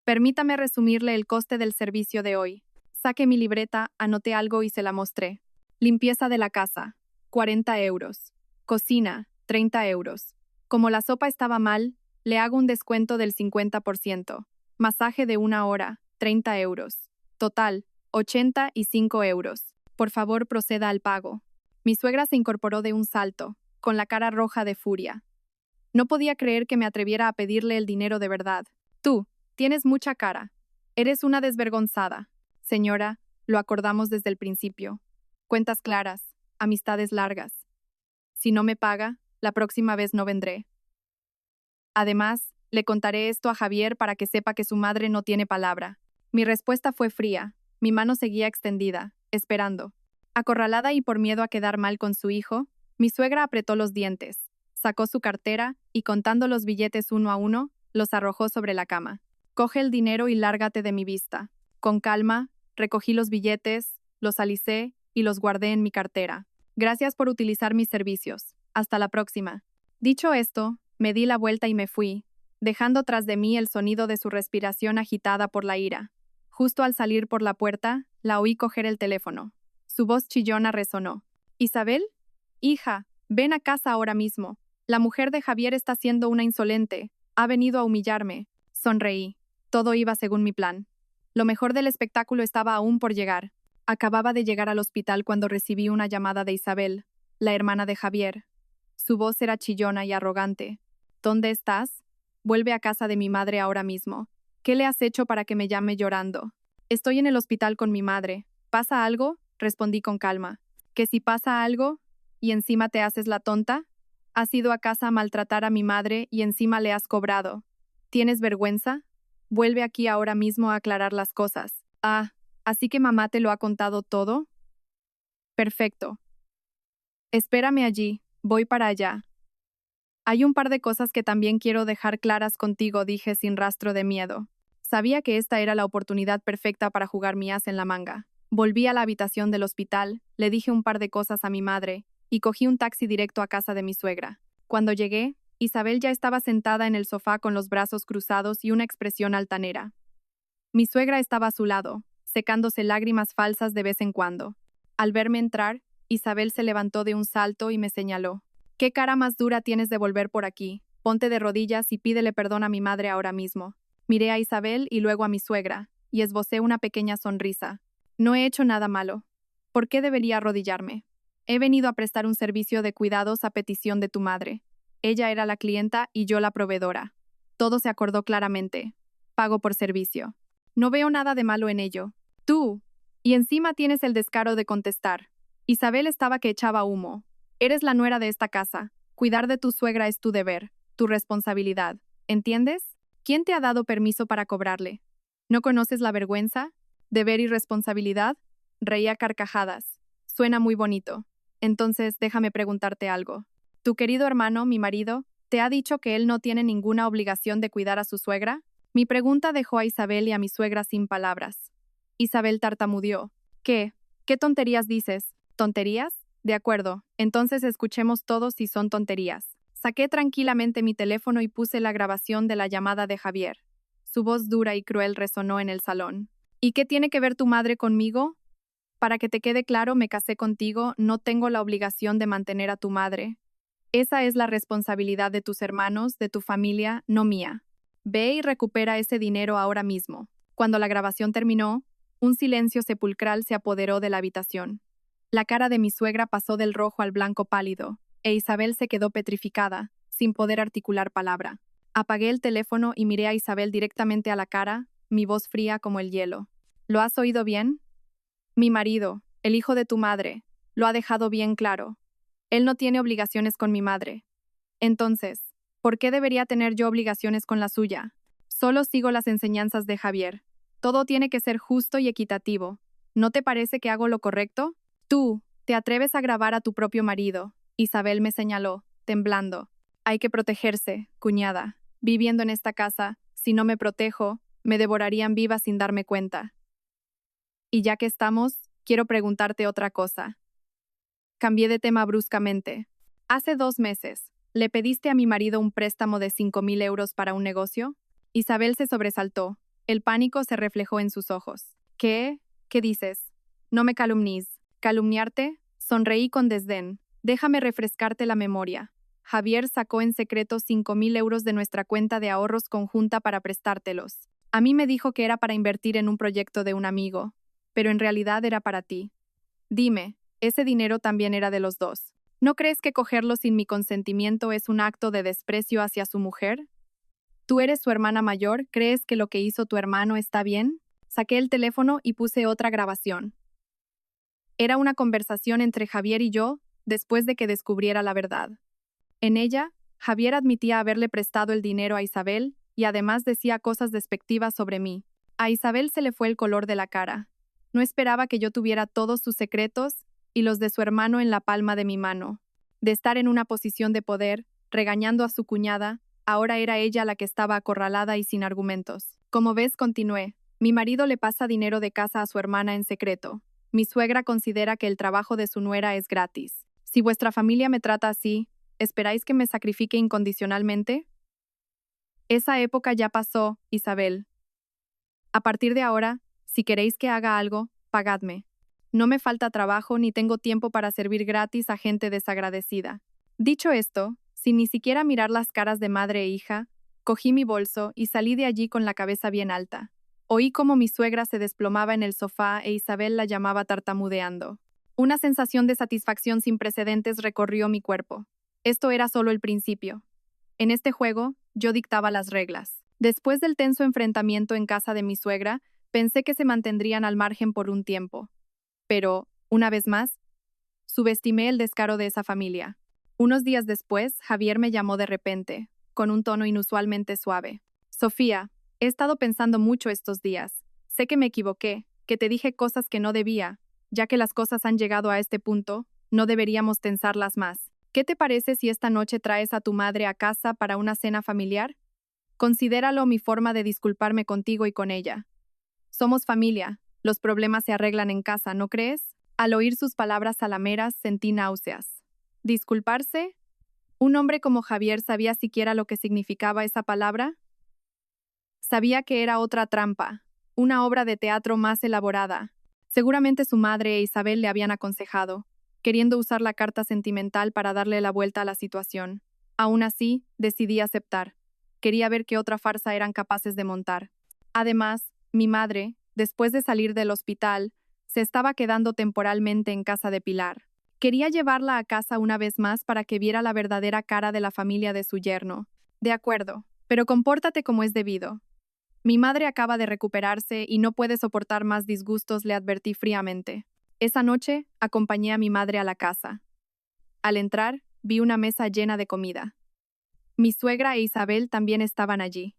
Permítame resumirle el coste del servicio de hoy». Saqué mi libreta, anoté algo y se la mostré. Limpieza de la casa, 40 euros. Cocina, 30 euros. Como la sopa estaba mal, le hago un descuento del 50%. Masaje de 1 hora, 30 euros. Total, 85 euros. Por favor, proceda al pago. Mi suegra se incorporó de un salto, con la cara roja de furia. No podía creer que me atreviera a pedirle el dinero de verdad. «Tú, tienes mucha cara. Eres una desvergonzada». «Señora, lo acordamos desde el principio. Cuentas claras, amistades largas. Si no me paga, la próxima vez no vendré. Además, le contaré esto a Javier para que sepa que su madre no tiene palabra». Mi respuesta fue fría. Mi mano seguía extendida, esperando. Acorralada y por miedo a quedar mal con su hijo, mi suegra apretó los dientes, sacó su cartera y contando los billetes uno a uno, los arrojó sobre la cama. «Coge el dinero y lárgate de mi vista». Con calma, recogí los billetes, los alicé y los guardé en mi cartera. «Gracias por utilizar mis servicios. Hasta la próxima». Dicho esto, me di la vuelta y me fui, dejando tras de mí el sonido de su respiración agitada por la ira. Justo al salir por la puerta, la oí coger el teléfono. Su voz chillona resonó. «¿Isabel? Hija, ven a casa ahora mismo. La mujer de Javier está siendo una insolente. Ha venido a humillarme». Sonreí. Todo iba según mi plan. Lo mejor del espectáculo estaba aún por llegar. Acababa de llegar al hospital cuando recibí una llamada de Isabel, la hermana de Javier. Su voz era chillona y arrogante. «¿Dónde estás? Vuelve a casa de mi madre ahora mismo. ¿Qué le has hecho para que me llame llorando?» «Estoy en el hospital con mi madre. ¿Pasa algo?», respondí con calma. «¿Que si pasa algo? ¿Y encima te haces la tonta? Has ido a casa a maltratar a mi madre y encima le has cobrado. ¿Tienes vergüenza? Vuelve aquí ahora mismo a aclarar las cosas». «Ah, ¿así que mamá te lo ha contado todo?» «Perfecto. Espérame allí, voy para allá». «Hay un par de cosas que también quiero dejar claras contigo», dije sin rastro de miedo. Sabía que esta era la oportunidad perfecta para jugar mi as en la manga. Volví a la habitación del hospital, le dije un par de cosas a mi madre, y cogí un taxi directo a casa de mi suegra. Cuando llegué, Isabel ya estaba sentada en el sofá con los brazos cruzados y una expresión altanera. Mi suegra estaba a su lado, secándose lágrimas falsas de vez en cuando. Al verme entrar, Isabel se levantó de un salto y me señaló. «¿Qué cara más dura tienes de volver por aquí? Ponte de rodillas y pídele perdón a mi madre ahora mismo». Miré a Isabel y luego a mi suegra, y esbocé una pequeña sonrisa. «No he hecho nada malo. ¿Por qué debería arrodillarme? He venido a prestar un servicio de cuidados a petición de tu madre. Ella era la clienta y yo la proveedora. Todo se acordó claramente. Pago por servicio. No veo nada de malo en ello. Tú. Y encima tienes el descaro de contestar». Isabel estaba que echaba humo. «Eres la nuera de esta casa. Cuidar de tu suegra es tu deber, tu responsabilidad. ¿Entiendes? ¿Quién te ha dado permiso para cobrarle? ¿No conoces la vergüenza? ¿Deber y responsabilidad?» Reía a carcajadas. «Suena muy bonito. Entonces, déjame preguntarte algo. ¿Tu querido hermano, mi marido, te ha dicho que él no tiene ninguna obligación de cuidar a su suegra?» Mi pregunta dejó a Isabel y a mi suegra sin palabras. Isabel tartamudeó. «¿Qué? ¿Qué tonterías dices?» «¿Tonterías? De acuerdo, entonces escuchemos todos si son tonterías». Saqué tranquilamente mi teléfono y puse la grabación de la llamada de Javier. Su voz dura y cruel resonó en el salón. «¿Y qué tiene que ver tu madre conmigo? Para que te quede claro, me casé contigo, no tengo la obligación de mantener a tu madre. Esa es la responsabilidad de tus hermanos, de tu familia, no mía. Ve y recupera ese dinero ahora mismo». Cuando la grabación terminó, un silencio sepulcral se apoderó de la habitación. La cara de mi suegra pasó del rojo al blanco pálido, e Isabel se quedó petrificada, sin poder articular palabra. Apagué el teléfono y miré a Isabel directamente a la cara, mi voz fría como el hielo. ¿Lo has oído bien? Mi marido, el hijo de tu madre, lo ha dejado bien claro. Él no tiene obligaciones con mi madre. Entonces, ¿por qué debería tener yo obligaciones con la suya? Solo sigo las enseñanzas de Javier. Todo tiene que ser justo y equitativo. ¿No te parece que hago lo correcto? Tú, te atreves a grabar a tu propio marido. Isabel me señaló, temblando. Hay que protegerse, cuñada. Viviendo en esta casa, si no me protejo, me devorarían viva sin darme cuenta. Y ya que estamos, quiero preguntarte otra cosa. Cambié de tema bruscamente. Hace 2 meses, ¿le pediste a mi marido un préstamo de 5.000 euros para un negocio? Isabel se sobresaltó. El pánico se reflejó en sus ojos. ¿Qué? ¿Qué dices? No me calumnís. ¿Calumniarte? Sonreí con desdén. Déjame refrescarte la memoria. Javier sacó en secreto 5.000 euros de nuestra cuenta de ahorros conjunta para prestártelos. A mí me dijo que era para invertir en un proyecto de un amigo, pero en realidad era para ti. Dime, ese dinero también era de los dos. ¿No crees que cogerlo sin mi consentimiento es un acto de desprecio hacia su mujer? Tú eres su hermana mayor, ¿crees que lo que hizo tu hermano está bien? Saqué el teléfono y puse otra grabación. Era una conversación entre Javier y yo, después de que descubriera la verdad. En ella, Javier admitía haberle prestado el dinero a Isabel y además decía cosas despectivas sobre mí. A Isabel se le fue el color de la cara. No esperaba que yo tuviera todos sus secretos y los de su hermano en la palma de mi mano. De estar en una posición de poder, regañando a su cuñada, ahora era ella la que estaba acorralada y sin argumentos. Como ves, continué. Mi marido le pasa dinero de casa a su hermana en secreto. Mi suegra considera que el trabajo de su nuera es gratis. Si vuestra familia me trata así, ¿esperáis que me sacrifique incondicionalmente? Esa época ya pasó, Isabel. A partir de ahora, si queréis que haga algo, pagadme. No me falta trabajo ni tengo tiempo para servir gratis a gente desagradecida. Dicho esto, sin ni siquiera mirar las caras de madre e hija, cogí mi bolso y salí de allí con la cabeza bien alta. Oí cómo mi suegra se desplomaba en el sofá e Isabel la llamaba tartamudeando. Una sensación de satisfacción sin precedentes recorrió mi cuerpo. Esto era solo el principio. En este juego, yo dictaba las reglas. Después del tenso enfrentamiento en casa de mi suegra, pensé que se mantendrían al margen por un tiempo. Pero, una vez más, subestimé el descaro de esa familia. Unos días después, Javier me llamó de repente, con un tono inusualmente suave. Sofía, he estado pensando mucho estos días. Sé que me equivoqué, que te dije cosas que no debía. Ya que las cosas han llegado a este punto, no deberíamos tensarlas más. ¿Qué te parece si esta noche traes a tu madre a casa para una cena familiar? Considéralo mi forma de disculparme contigo y con ella. Somos familia, los problemas se arreglan en casa, ¿no crees? Al oír sus palabras salameras sentí náuseas. ¿Disculparse? ¿Un hombre como Javier sabía siquiera lo que significaba esa palabra? Sabía que era otra trampa, una obra de teatro más elaborada. Seguramente su madre e Isabel le habían aconsejado, queriendo usar la carta sentimental para darle la vuelta a la situación. Aún así, decidí aceptar. Quería ver qué otra farsa eran capaces de montar. Además, mi madre, después de salir del hospital, se estaba quedando temporalmente en casa de Pilar. Quería llevarla a casa una vez más para que viera la verdadera cara de la familia de su yerno. De acuerdo, pero compórtate como es debido. Mi madre acaba de recuperarse y no puede soportar más disgustos, le advertí fríamente. Esa noche, acompañé a mi madre a la casa. Al entrar, vi una mesa llena de comida. Mi suegra e Isabel también estaban allí,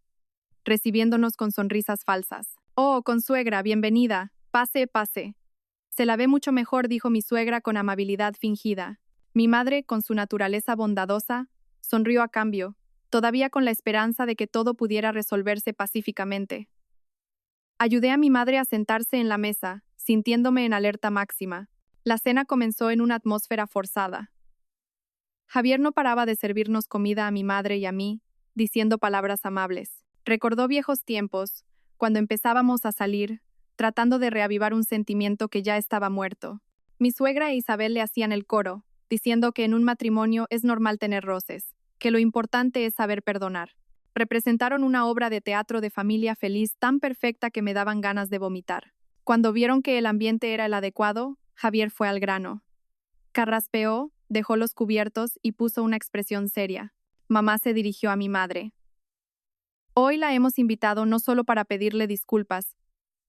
recibiéndonos con sonrisas falsas. «Oh, consuegra, bienvenida. Pase, pase». «Se la ve mucho mejor», dijo mi suegra con amabilidad fingida. Mi madre, con su naturaleza bondadosa, sonrió a cambio, todavía con la esperanza de que todo pudiera resolverse pacíficamente. Ayudé a mi madre a sentarse en la mesa, sintiéndome en alerta máxima. La cena comenzó en una atmósfera forzada. Javier no paraba de servirnos comida a mi madre y a mí, diciendo palabras amables. Recordó viejos tiempos, cuando empezábamos a salir, tratando de reavivar un sentimiento que ya estaba muerto. Mi suegra e Isabel le hacían el coro, diciendo que en un matrimonio es normal tener roces, que lo importante es saber perdonar. Representaron una obra de teatro de familia feliz tan perfecta que me daban ganas de vomitar. Cuando vieron que el ambiente era el adecuado, Javier fue al grano. Carraspeó, dejó los cubiertos y puso una expresión seria. Mamá se dirigió a mi madre. Hoy la hemos invitado no solo para pedirle disculpas,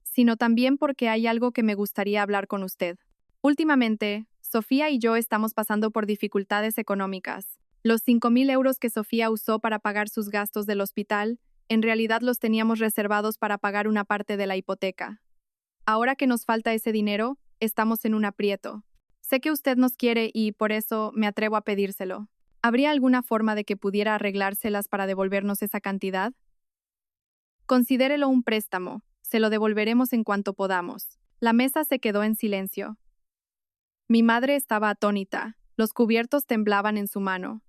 sino también porque hay algo que me gustaría hablar con usted. Últimamente, Sofía y yo estamos pasando por dificultades económicas. Los 5.000 euros que Sofía usó para pagar sus gastos del hospital, en realidad los teníamos reservados para pagar una parte de la hipoteca. Ahora que nos falta ese dinero, estamos en un aprieto. Sé que usted nos quiere y por eso me atrevo a pedírselo. ¿Habría alguna forma de que pudiera arreglárselas para devolvernos esa cantidad? Considérelo un préstamo. Se lo devolveremos en cuanto podamos. La mesa se quedó en silencio. Mi madre estaba atónita. Los cubiertos temblaban en su mano.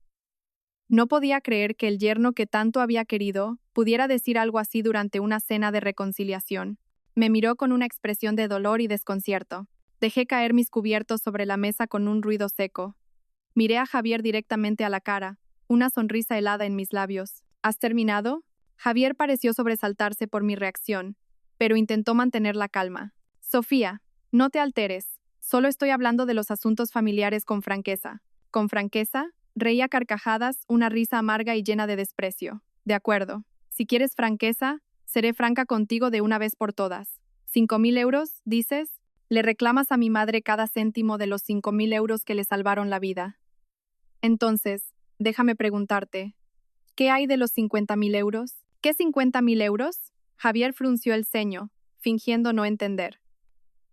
No podía creer que el yerno que tanto había querido pudiera decir algo así durante una cena de reconciliación. Me miró con una expresión de dolor y desconcierto. Dejé caer mis cubiertos sobre la mesa con un ruido seco. Miré a Javier directamente a la cara, una sonrisa helada en mis labios. ¿Has terminado? Javier pareció sobresaltarse por mi reacción, pero intentó mantener la calma. Sofía, no te alteres. Solo estoy hablando de los asuntos familiares con franqueza. ¿Con franqueza? Reía a carcajadas, una risa amarga y llena de desprecio. De acuerdo. Si quieres franqueza, seré franca contigo de una vez por todas. ¿5.000 euros, dices? Le reclamas a mi madre cada céntimo de los 5.000 euros que le salvaron la vida. Entonces, déjame preguntarte, ¿qué hay de los 50.000 euros? ¿Qué 50.000 euros? Javier frunció el ceño, fingiendo no entender.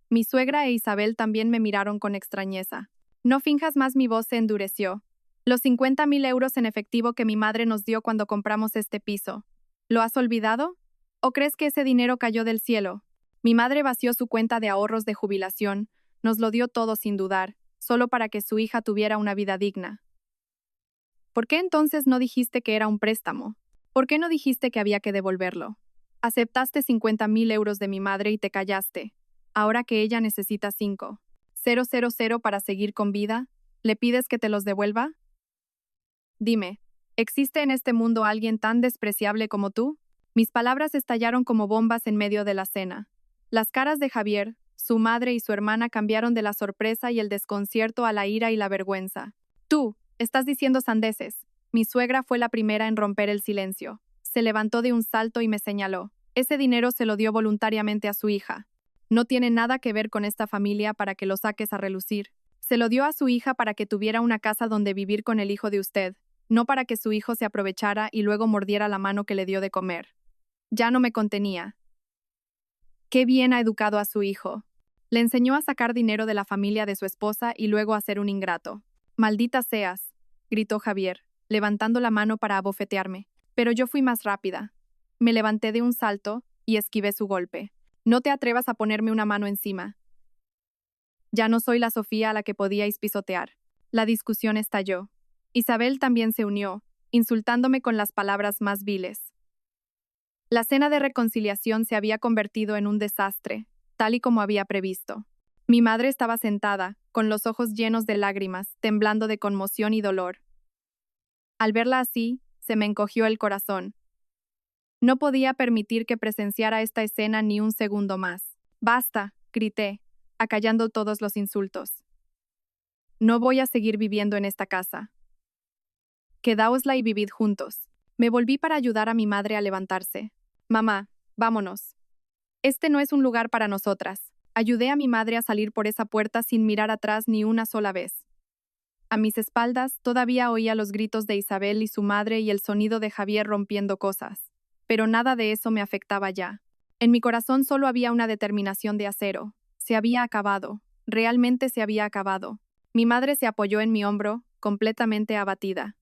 Mi suegra e Isabel también me miraron con extrañeza. No finjas más, mi voz se endureció. Los 50.000 euros en efectivo que mi madre nos dio cuando compramos este piso. ¿Lo has olvidado? ¿O crees que ese dinero cayó del cielo? Mi madre vació su cuenta de ahorros de jubilación, nos lo dio todo sin dudar, solo para que su hija tuviera una vida digna. ¿Por qué entonces no dijiste que era un préstamo? ¿Por qué no dijiste que había que devolverlo? Aceptaste 50.000 euros de mi madre y te callaste. Ahora que ella necesita 5.000 para seguir con vida, ¿le pides que te los devuelva? Dime, ¿existe en este mundo alguien tan despreciable como tú? Mis palabras estallaron como bombas en medio de la cena. Las caras de Javier, su madre y su hermana cambiaron de la sorpresa y el desconcierto a la ira y la vergüenza. Tú, estás diciendo sandeces. Mi suegra fue la primera en romper el silencio. Se levantó de un salto y me señaló. Ese dinero se lo dio voluntariamente a su hija. No tiene nada que ver con esta familia para que lo saques a relucir. Se lo dio a su hija para que tuviera una casa donde vivir con el hijo de usted, no para que su hijo se aprovechara y luego mordiera la mano que le dio de comer. Ya no me contenía. Qué bien ha educado a su hijo. Le enseñó a sacar dinero de la familia de su esposa y luego a ser un ingrato. Maldita seas, gritó Javier, levantando la mano para abofetearme. Pero yo fui más rápida. Me levanté de un salto y esquivé su golpe. No te atrevas a ponerme una mano encima. Ya no soy la Sofía a la que podíais pisotear. La discusión estalló. Isabel también se unió, insultándome con las palabras más viles. La cena de reconciliación se había convertido en un desastre, tal y como había previsto. Mi madre estaba sentada, con los ojos llenos de lágrimas, temblando de conmoción y dolor. Al verla así, se me encogió el corazón. No podía permitir que presenciara esta escena ni un segundo más. «Basta», grité, acallando todos los insultos. «No voy a seguir viviendo en esta casa. Quedáosla y vivid juntos». Me volví para ayudar a mi madre a levantarse. «Mamá, vámonos. Este no es un lugar para nosotras». Ayudé a mi madre a salir por esa puerta sin mirar atrás ni una sola vez. A mis espaldas todavía oía los gritos de Isabel y su madre y el sonido de Javier rompiendo cosas. Pero nada de eso me afectaba ya. En mi corazón solo había una determinación de acero. Se había acabado. Realmente se había acabado. Mi madre se apoyó en mi hombro, completamente abatida.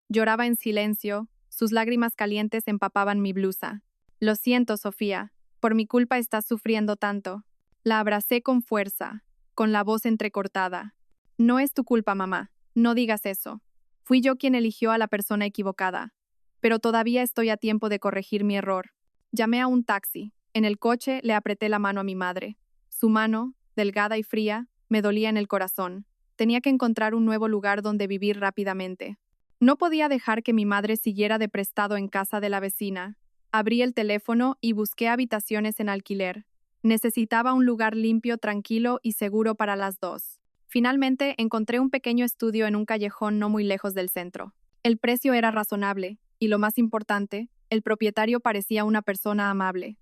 Lloraba en silencio, sus lágrimas calientes empapaban mi blusa. «Lo siento, Sofía. Por mi culpa estás sufriendo tanto». La abracé con fuerza, con la voz entrecortada. «No es tu culpa, mamá. No digas eso. Fui yo quien eligió a la persona equivocada. Pero todavía estoy a tiempo de corregir mi error». Llamé a un taxi. En el coche le apreté la mano a mi madre. Su mano, delgada y fría, me dolía en el corazón. Tenía que encontrar un nuevo lugar donde vivir rápidamente. No podía dejar que mi madre siguiera de prestado en casa de la vecina. Abrí el teléfono y busqué habitaciones en alquiler. Necesitaba un lugar limpio, tranquilo y seguro para las dos. Finalmente encontré un pequeño estudio en un callejón no muy lejos del centro. El precio era razonable, y lo más importante, El propietario parecía una persona amable.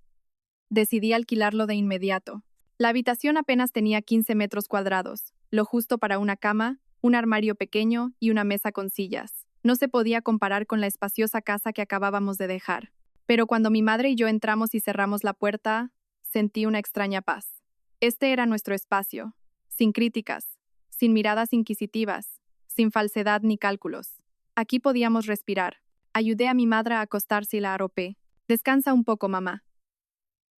Decidí alquilarlo de inmediato. La habitación apenas tenía 15 metros cuadrados, lo justo para una cama, un armario pequeño y una mesa con sillas. No se podía comparar con la espaciosa casa que acabábamos de dejar. Pero cuando mi madre y yo entramos y cerramos la puerta, sentí una extraña paz. Este era nuestro espacio, sin críticas, sin miradas inquisitivas, sin falsedad ni cálculos. Aquí podíamos respirar. Ayudé a mi madre a acostarse y la arropé. Descansa un poco, mamá.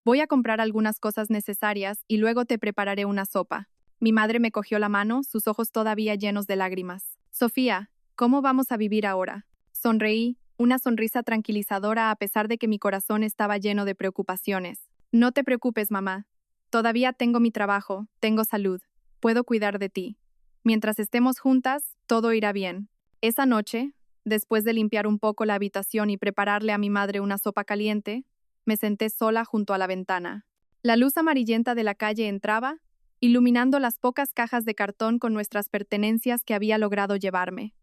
Voy a comprar algunas cosas necesarias y luego te prepararé una sopa. Mi madre me cogió la mano, sus ojos todavía llenos de lágrimas. Sofía, ¿cómo vamos a vivir ahora? Sonreí, una sonrisa tranquilizadora a pesar de que mi corazón estaba lleno de preocupaciones. No te preocupes, mamá. Todavía tengo mi trabajo, tengo salud. Puedo cuidar de ti. Mientras estemos juntas, todo irá bien. Esa noche, después de limpiar un poco la habitación y prepararle a mi madre una sopa caliente, me senté sola junto a la ventana. La luz amarillenta de la calle entraba, iluminando las pocas cajas de cartón con nuestras pertenencias que había logrado llevarme.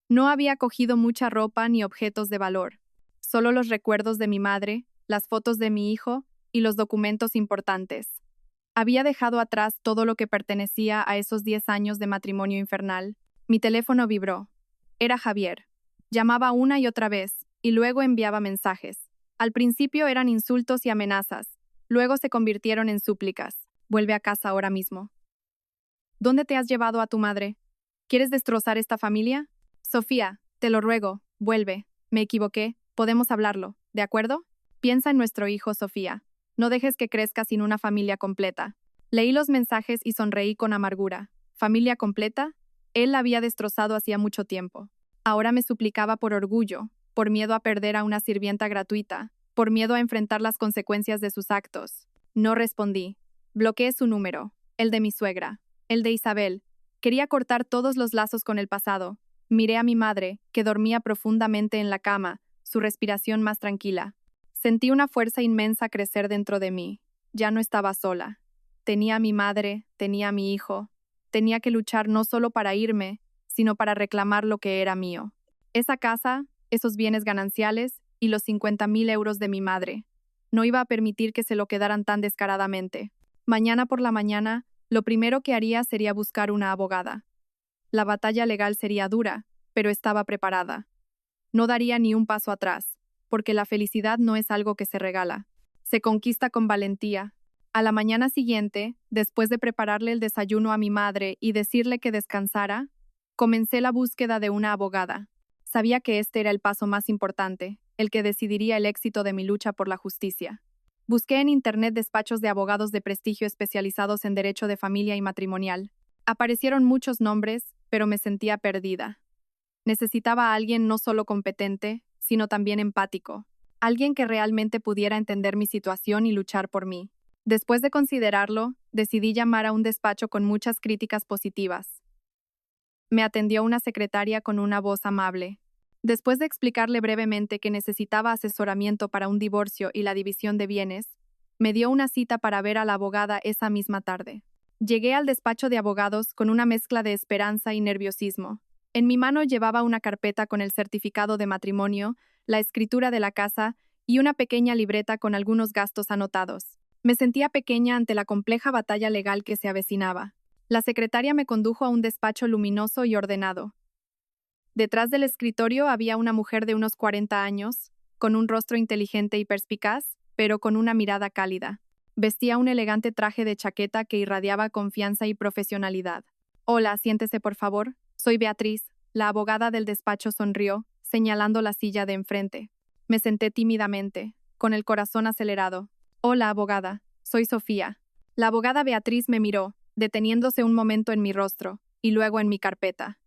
No había cogido mucha ropa ni objetos de valor, solo los recuerdos de mi madre, las fotos de mi hijo y los documentos importantes. Había dejado atrás todo lo que pertenecía a esos 10 años de matrimonio infernal. Mi teléfono vibró. Era Javier. Llamaba una y otra vez, y luego enviaba mensajes. Al principio eran insultos y amenazas, luego se convirtieron en súplicas. Vuelve a casa ahora mismo. ¿Dónde te has llevado a tu madre? ¿Quieres destrozar esta familia? Sofía, te lo ruego, vuelve. Me equivoqué, podemos hablarlo, ¿de acuerdo? Piensa en nuestro hijo, Sofía. No dejes que crezca sin una familia completa. Leí los mensajes y sonreí con amargura. ¿Familia completa? Él la había destrozado hacía mucho tiempo. Ahora me suplicaba por orgullo, por miedo a perder a una sirvienta gratuita, por miedo a enfrentar las consecuencias de sus actos. No respondí. Bloqueé su número, el de mi suegra, el de Isabel. Quería cortar todos los lazos con el pasado. Miré a mi madre, que dormía profundamente en la cama, su respiración más tranquila. Sentí una fuerza inmensa crecer dentro de mí. Ya no estaba sola. Tenía a mi madre, tenía a mi hijo. Tenía que luchar no solo para irme, sino para reclamar lo que era mío. Esa casa, esos bienes gananciales y los 50.000 euros de mi madre. No iba a permitir que se lo quedaran tan descaradamente. Mañana por la mañana, lo primero que haría sería buscar una abogada. La batalla legal sería dura, pero estaba preparada. No daría ni un paso atrás, porque la felicidad no es algo que se regala. Se conquista con valentía. A la mañana siguiente, después de prepararle el desayuno a mi madre y decirle que descansara, comencé la búsqueda de una abogada. Sabía que este era el paso más importante, el que decidiría el éxito de mi lucha por la justicia. Busqué en Internet despachos de abogados de prestigio especializados en derecho de familia y matrimonial. Aparecieron muchos nombres, pero me sentía perdida. Necesitaba a alguien no solo competente, sino también empático. Alguien que realmente pudiera entender mi situación y luchar por mí. Después de considerarlo, decidí llamar a un despacho con muchas críticas positivas. Me atendió una secretaria con una voz amable. Después de explicarle brevemente que necesitaba asesoramiento para un divorcio y la división de bienes, me dio una cita para ver a la abogada esa misma tarde. Llegué al despacho de abogados con una mezcla de esperanza y nerviosismo. En mi mano llevaba una carpeta con el certificado de matrimonio, la escritura de la casa y una pequeña libreta con algunos gastos anotados. Me sentía pequeña ante la compleja batalla legal que se avecinaba. La secretaria me condujo a un despacho luminoso y ordenado. Detrás del escritorio había una mujer de unos 40 años, con un rostro inteligente y perspicaz, pero con una mirada cálida. Vestía un elegante traje de chaqueta que irradiaba confianza y profesionalidad. Hola, siéntese por favor. Soy Beatriz. La abogada del despacho sonrió, señalando la silla de enfrente. Me senté tímidamente, con el corazón acelerado. Hola, abogada. Soy Sofía. La abogada Beatriz me miró, deteniéndose un momento en mi rostro, y luego en mi carpeta.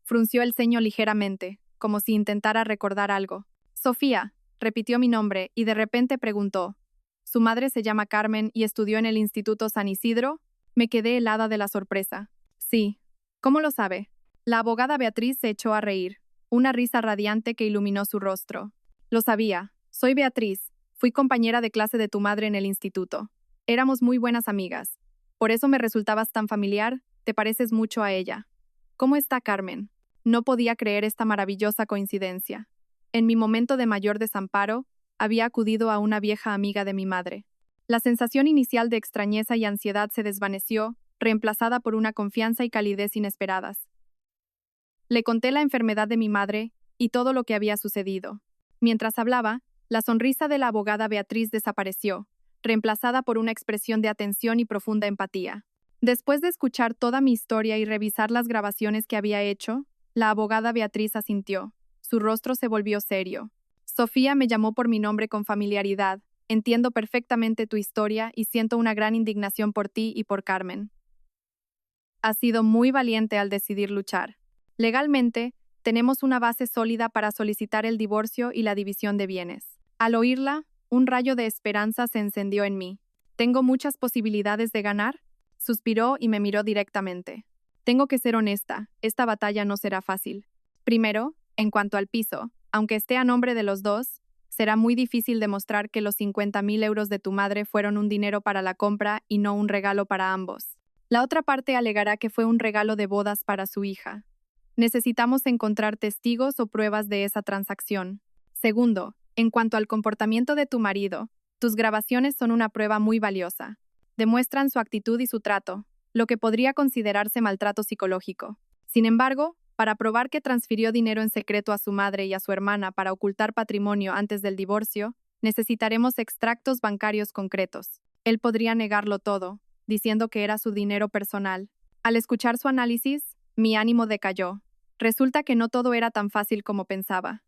Frunció el ceño ligeramente, como si intentara recordar algo. Sofía, repitió mi nombre y de repente preguntó. ¿Su madre se llama Carmen y estudió en el Instituto San Isidro? Me quedé helada de la sorpresa. Sí. ¿Cómo lo sabe? La abogada Beatriz se echó a reír, una risa radiante que iluminó su rostro. Lo sabía. Soy Beatriz. Fui compañera de clase de tu madre en el instituto. Éramos muy buenas amigas. Por eso me resultabas tan familiar, te pareces mucho a ella. ¿Cómo está Carmen? No podía creer esta maravillosa coincidencia. En mi momento de mayor desamparo, había acudido a una vieja amiga de mi madre. La sensación inicial de extrañeza y ansiedad se desvaneció, reemplazada por una confianza y calidez inesperadas. Le conté la enfermedad de mi madre y todo lo que había sucedido. Mientras hablaba, la sonrisa de la abogada Beatriz desapareció, reemplazada por una expresión de atención y profunda empatía. Después de escuchar toda mi historia y revisar las grabaciones que había hecho, la abogada Beatriz asintió. Su rostro se volvió serio. Sofía me llamó por mi nombre con familiaridad. Entiendo perfectamente tu historia y siento una gran indignación por ti y por Carmen. Has sido muy valiente al decidir luchar. Legalmente, tenemos una base sólida para solicitar el divorcio y la división de bienes. Al oírla, un rayo de esperanza se encendió en mí. ¿Tengo muchas posibilidades de ganar? Suspiró y me miró directamente. Tengo que ser honesta, esta batalla no será fácil. Primero, en cuanto al piso, aunque esté a nombre de los dos, será muy difícil demostrar que los 50.000 euros de tu madre fueron un dinero para la compra y no un regalo para ambos. La otra parte alegará que fue un regalo de bodas para su hija. Necesitamos encontrar testigos o pruebas de esa transacción. Segundo, en cuanto al comportamiento de tu marido, tus grabaciones son una prueba muy valiosa. Demuestran su actitud y su trato, lo que podría considerarse maltrato psicológico. Sin embargo, para probar que transfirió dinero en secreto a su madre y a su hermana para ocultar patrimonio antes del divorcio, necesitaremos extractos bancarios concretos. Él podría negarlo todo, diciendo que era su dinero personal. Al escuchar su análisis, mi ánimo decayó. Resulta que no todo era tan fácil como pensaba.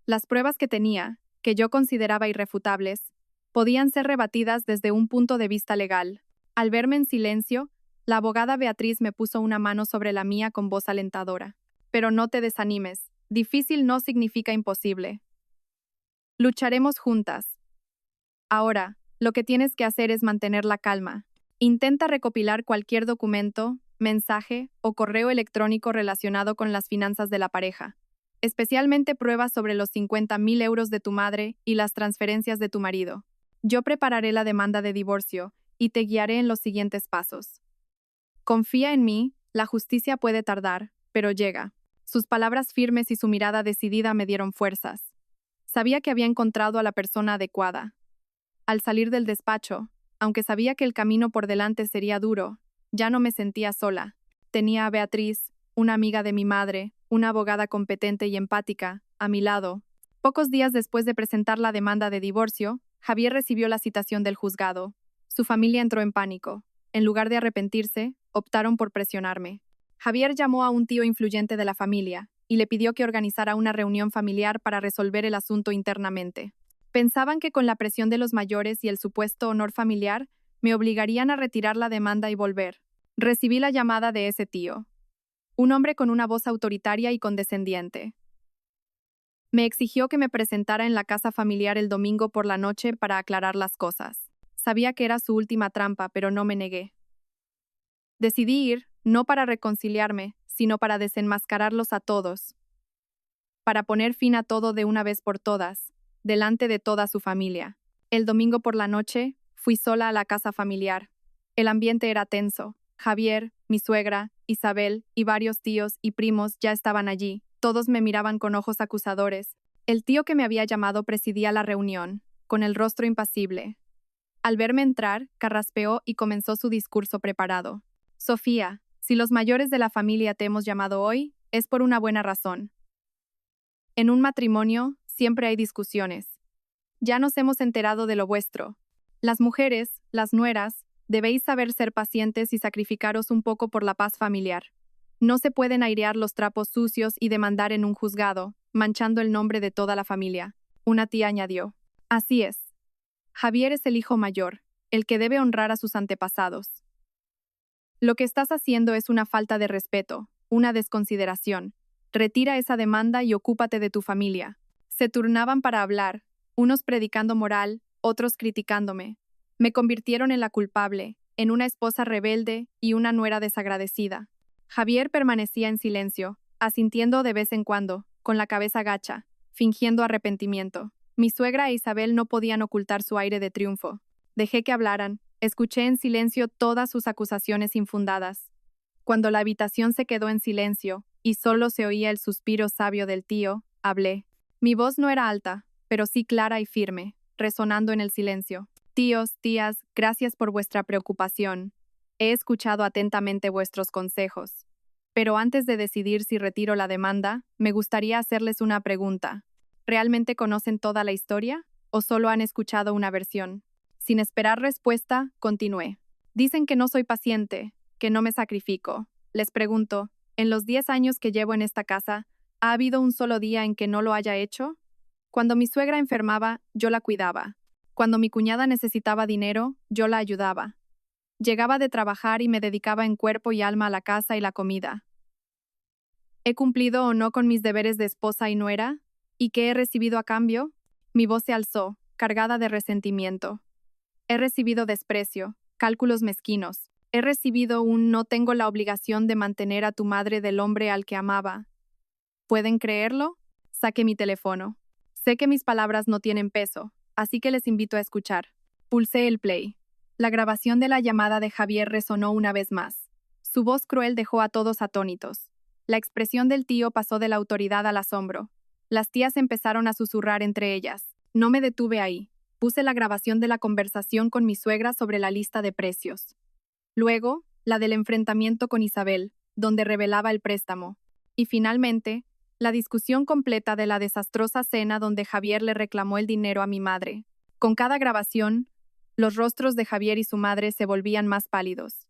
Las pruebas que tenía, que yo consideraba irrefutables, podían ser rebatidas desde un punto de vista legal. Al verme en silencio, la abogada Beatriz me puso una mano sobre la mía con voz alentadora. Pero no te desanimes, difícil no significa imposible. Lucharemos juntas. Ahora, lo que tienes que hacer es mantener la calma. Intenta recopilar cualquier documento, mensaje o correo electrónico relacionado con las finanzas de la pareja, especialmente pruebas sobre los 50.000 euros de tu madre y las transferencias de tu marido. Yo prepararé la demanda de divorcio y te guiaré en los siguientes pasos. Confía en mí, la justicia puede tardar, pero llega. Sus palabras firmes y su mirada decidida me dieron fuerzas. Sabía que había encontrado a la persona adecuada. Al salir del despacho, aunque sabía que el camino por delante sería duro, ya no me sentía sola. Tenía a Beatriz, una amiga de mi madre, una abogada competente y empática, a mi lado. Pocos días después de presentar la demanda de divorcio, Javier recibió la citación del juzgado. Su familia entró en pánico. En lugar de arrepentirse, optaron por presionarme. Javier llamó a un tío influyente de la familia y le pidió que organizara una reunión familiar para resolver el asunto internamente. Pensaban que con la presión de los mayores y el supuesto honor familiar, me obligarían a retirar la demanda y volver. Recibí la llamada de ese tío. Un hombre con una voz autoritaria y condescendiente. Me exigió que me presentara en la casa familiar el domingo por la noche para aclarar las cosas. Sabía que era su última trampa, pero no me negué. Decidí ir, no para reconciliarme, sino para desenmascararlos a todos. Para poner fin a todo de una vez por todas, delante de toda su familia. El domingo por la noche, fui sola a la casa familiar. El ambiente era tenso. Javier, mi suegra, Isabel y varios tíos y primos ya estaban allí. Todos me miraban con ojos acusadores. El tío que me había llamado presidía la reunión, con el rostro impasible. Al verme entrar, carraspeó y comenzó su discurso preparado. Sofía, si los mayores de la familia te hemos llamado hoy, es por una buena razón. En un matrimonio, siempre hay discusiones. Ya nos hemos enterado de lo vuestro. Las mujeres, las nueras, debéis saber ser pacientes y sacrificaros un poco por la paz familiar. No se pueden airear los trapos sucios y demandar en un juzgado, manchando el nombre de toda la familia. Una tía añadió. Así es. Javier es el hijo mayor, el que debe honrar a sus antepasados. Lo que estás haciendo es una falta de respeto, una desconsideración. Retira esa demanda y ocúpate de tu familia. Se turnaban para hablar, unos predicando moral, otros criticándome. Me convirtieron en la culpable, en una esposa rebelde y una nuera desagradecida. Javier permanecía en silencio, asintiendo de vez en cuando, con la cabeza gacha, fingiendo arrepentimiento. Mi suegra e Isabel no podían ocultar su aire de triunfo. Dejé que hablaran. Escuché en silencio todas sus acusaciones infundadas. Cuando la habitación se quedó en silencio y solo se oía el suspiro sabio del tío, hablé. Mi voz no era alta, pero sí clara y firme, resonando en el silencio. Tíos, tías, gracias por vuestra preocupación. He escuchado atentamente vuestros consejos. Pero antes de decidir si retiro la demanda, me gustaría hacerles una pregunta. ¿Realmente conocen toda la historia o solo han escuchado una versión? Sin esperar respuesta, continué. Dicen que no soy paciente, que no me sacrifico. Les pregunto, ¿en los 10 años que llevo en esta casa, ha habido un solo día en que no lo haya hecho? Cuando mi suegra enfermaba, yo la cuidaba. Cuando mi cuñada necesitaba dinero, yo la ayudaba. Llegaba de trabajar y me dedicaba en cuerpo y alma a la casa y la comida. ¿He cumplido o no con mis deberes de esposa y nuera? ¿Y qué he recibido a cambio? Mi voz se alzó, cargada de resentimiento. He recibido desprecio, cálculos mezquinos. He recibido un no tengo la obligación de mantener a tu madre del hombre al que amaba. ¿Pueden creerlo? Saqué mi teléfono. Sé que mis palabras no tienen peso, así que les invito a escuchar. Pulsé el play. La grabación de la llamada de Javier resonó una vez más. Su voz cruel dejó a todos atónitos. La expresión del tío pasó de la autoridad al asombro. Las tías empezaron a susurrar entre ellas. No me detuve ahí. Puse la grabación de la conversación con mi suegra sobre la lista de precios. Luego, la del enfrentamiento con Isabel, donde revelaba el préstamo. Y finalmente, la discusión completa de la desastrosa cena donde Javier le reclamó el dinero a mi madre. Con cada grabación, los rostros de Javier y su madre se volvían más pálidos.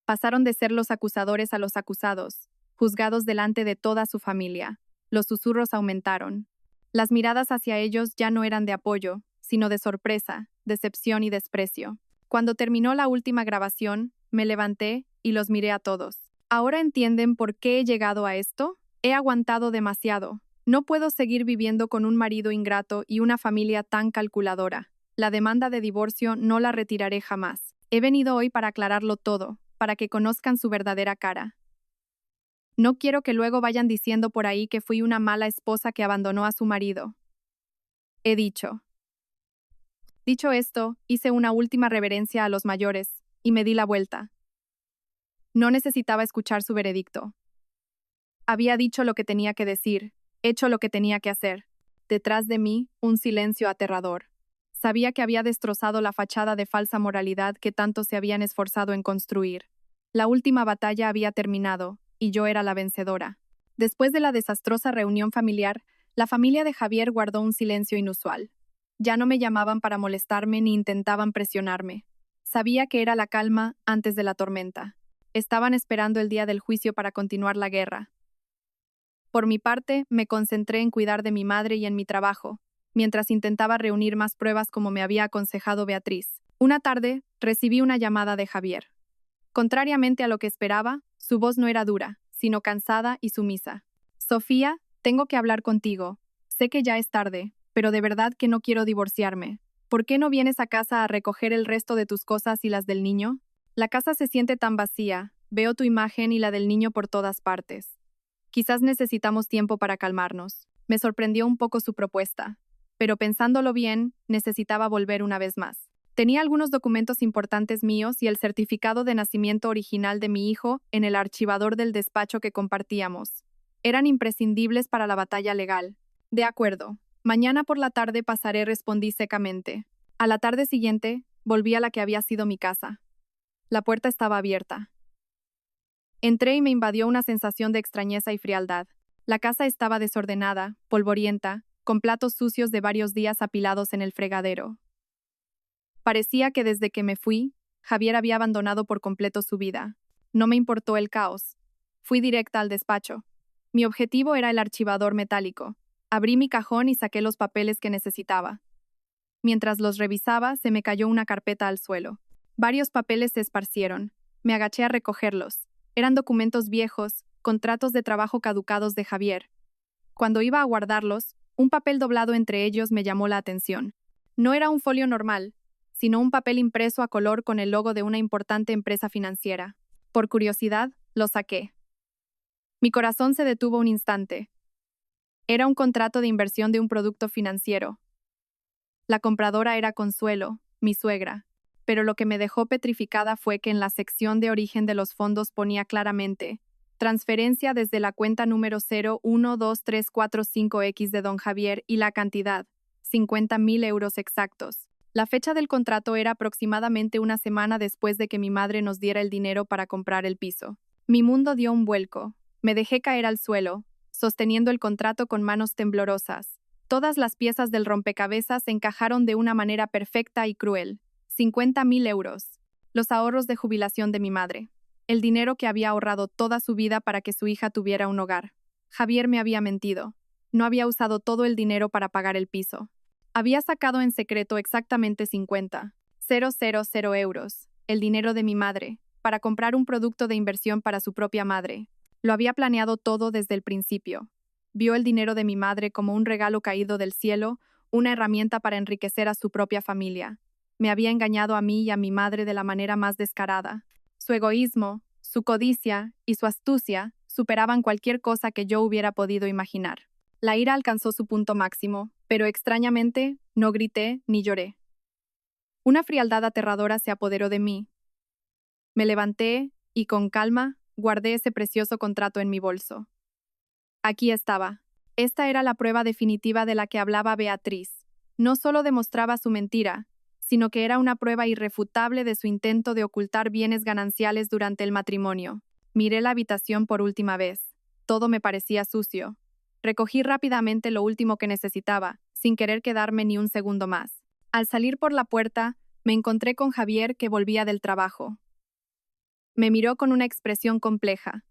Pasaron de ser los acusadores a los acusados, juzgados delante de toda su familia. Los susurros aumentaron. Las miradas hacia ellos ya no eran de apoyo, sino de sorpresa, decepción y desprecio. Cuando terminó la última grabación, me levanté y los miré a todos. ¿Ahora entienden por qué he llegado a esto? He aguantado demasiado. No puedo seguir viviendo con un marido ingrato y una familia tan calculadora. La demanda de divorcio no la retiraré jamás. He venido hoy para aclararlo todo, para que conozcan su verdadera cara. No quiero que luego vayan diciendo por ahí que fui una mala esposa que abandonó a su marido. He dicho. Dicho esto, hice una última reverencia a los mayores, y me di la vuelta. No necesitaba escuchar su veredicto. Había dicho lo que tenía que decir, hecho lo que tenía que hacer. Detrás de mí, un silencio aterrador. Sabía que había destrozado la fachada de falsa moralidad que tanto se habían esforzado en construir. La última batalla había terminado, y yo era la vencedora. Después de la desastrosa reunión familiar, la familia de Javier guardó un silencio inusual. Ya no me llamaban para molestarme ni intentaban presionarme. Sabía que era la calma antes de la tormenta. Estaban esperando el día del juicio para continuar la guerra. Por mi parte, me concentré en cuidar de mi madre y en mi trabajo, mientras intentaba reunir más pruebas como me había aconsejado Beatriz. Una tarde, recibí una llamada de Javier. Contrariamente a lo que esperaba, su voz no era dura, sino cansada y sumisa. Sofía, tengo que hablar contigo. Sé que ya es tarde, pero de verdad que no quiero divorciarme. ¿Por qué no vienes a casa a recoger el resto de tus cosas y las del niño? La casa se siente tan vacía, veo tu imagen y la del niño por todas partes. Quizás necesitamos tiempo para calmarnos. Me sorprendió un poco su propuesta, pero pensándolo bien, necesitaba volver una vez más. Tenía algunos documentos importantes míos y el certificado de nacimiento original de mi hijo en el archivador del despacho que compartíamos. Eran imprescindibles para la batalla legal. De acuerdo. Mañana por la tarde pasaré, respondí secamente. A la tarde siguiente, volví a la que había sido mi casa. La puerta estaba abierta. Entré y me invadió una sensación de extrañeza y frialdad. La casa estaba desordenada, polvorienta, con platos sucios de varios días apilados en el fregadero. Parecía que desde que me fui, Javier había abandonado por completo su vida. No me importó el caos. Fui directa al despacho. Mi objetivo era el archivador metálico. Abrí mi cajón y saqué los papeles que necesitaba. Mientras los revisaba, se me cayó una carpeta al suelo. Varios papeles se esparcieron. Me agaché a recogerlos. Eran documentos viejos, contratos de trabajo caducados de Javier. Cuando iba a guardarlos, un papel doblado entre ellos me llamó la atención. No era un folio normal, sino un papel impreso a color con el logo de una importante empresa financiera. Por curiosidad, lo saqué. Mi corazón se detuvo un instante. Era un contrato de inversión de un producto financiero. La compradora era Consuelo, mi suegra, pero lo que me dejó petrificada fue que en la sección de origen de los fondos ponía claramente Transferencia desde la cuenta número 012345X de don Javier y la cantidad, 50.000 euros exactos. La fecha del contrato era aproximadamente una semana después de que mi madre nos diera el dinero para comprar el piso. Mi mundo dio un vuelco. Me dejé caer al suelo, sosteniendo el contrato con manos temblorosas. Todas las piezas del rompecabezas encajaron de una manera perfecta y cruel. 50.000 euros. Los ahorros de jubilación de mi madre. El dinero que había ahorrado toda su vida para que su hija tuviera un hogar. Javier me había mentido. No había usado todo el dinero para pagar el piso. Había sacado en secreto exactamente 50.000 euros, el dinero de mi madre, para comprar un producto de inversión para su propia madre. Lo había planeado todo desde el principio. Vio el dinero de mi madre como un regalo caído del cielo, una herramienta para enriquecer a su propia familia. Me había engañado a mí y a mi madre de la manera más descarada. Su egoísmo, su codicia y su astucia superaban cualquier cosa que yo hubiera podido imaginar. La ira alcanzó su punto máximo, pero extrañamente no grité ni lloré. Una frialdad aterradora se apoderó de mí. Me levanté y con calma guardé ese precioso contrato en mi bolso. Aquí estaba. Esta era la prueba definitiva de la que hablaba Beatriz. No solo demostraba su mentira, sino que era una prueba irrefutable de su intento de ocultar bienes gananciales durante el matrimonio. Miré la habitación por última vez. Todo me parecía sucio. Recogí rápidamente lo último que necesitaba, sin querer quedarme ni un segundo más. Al salir por la puerta, me encontré con Javier, que volvía del trabajo. Me miró con una expresión compleja,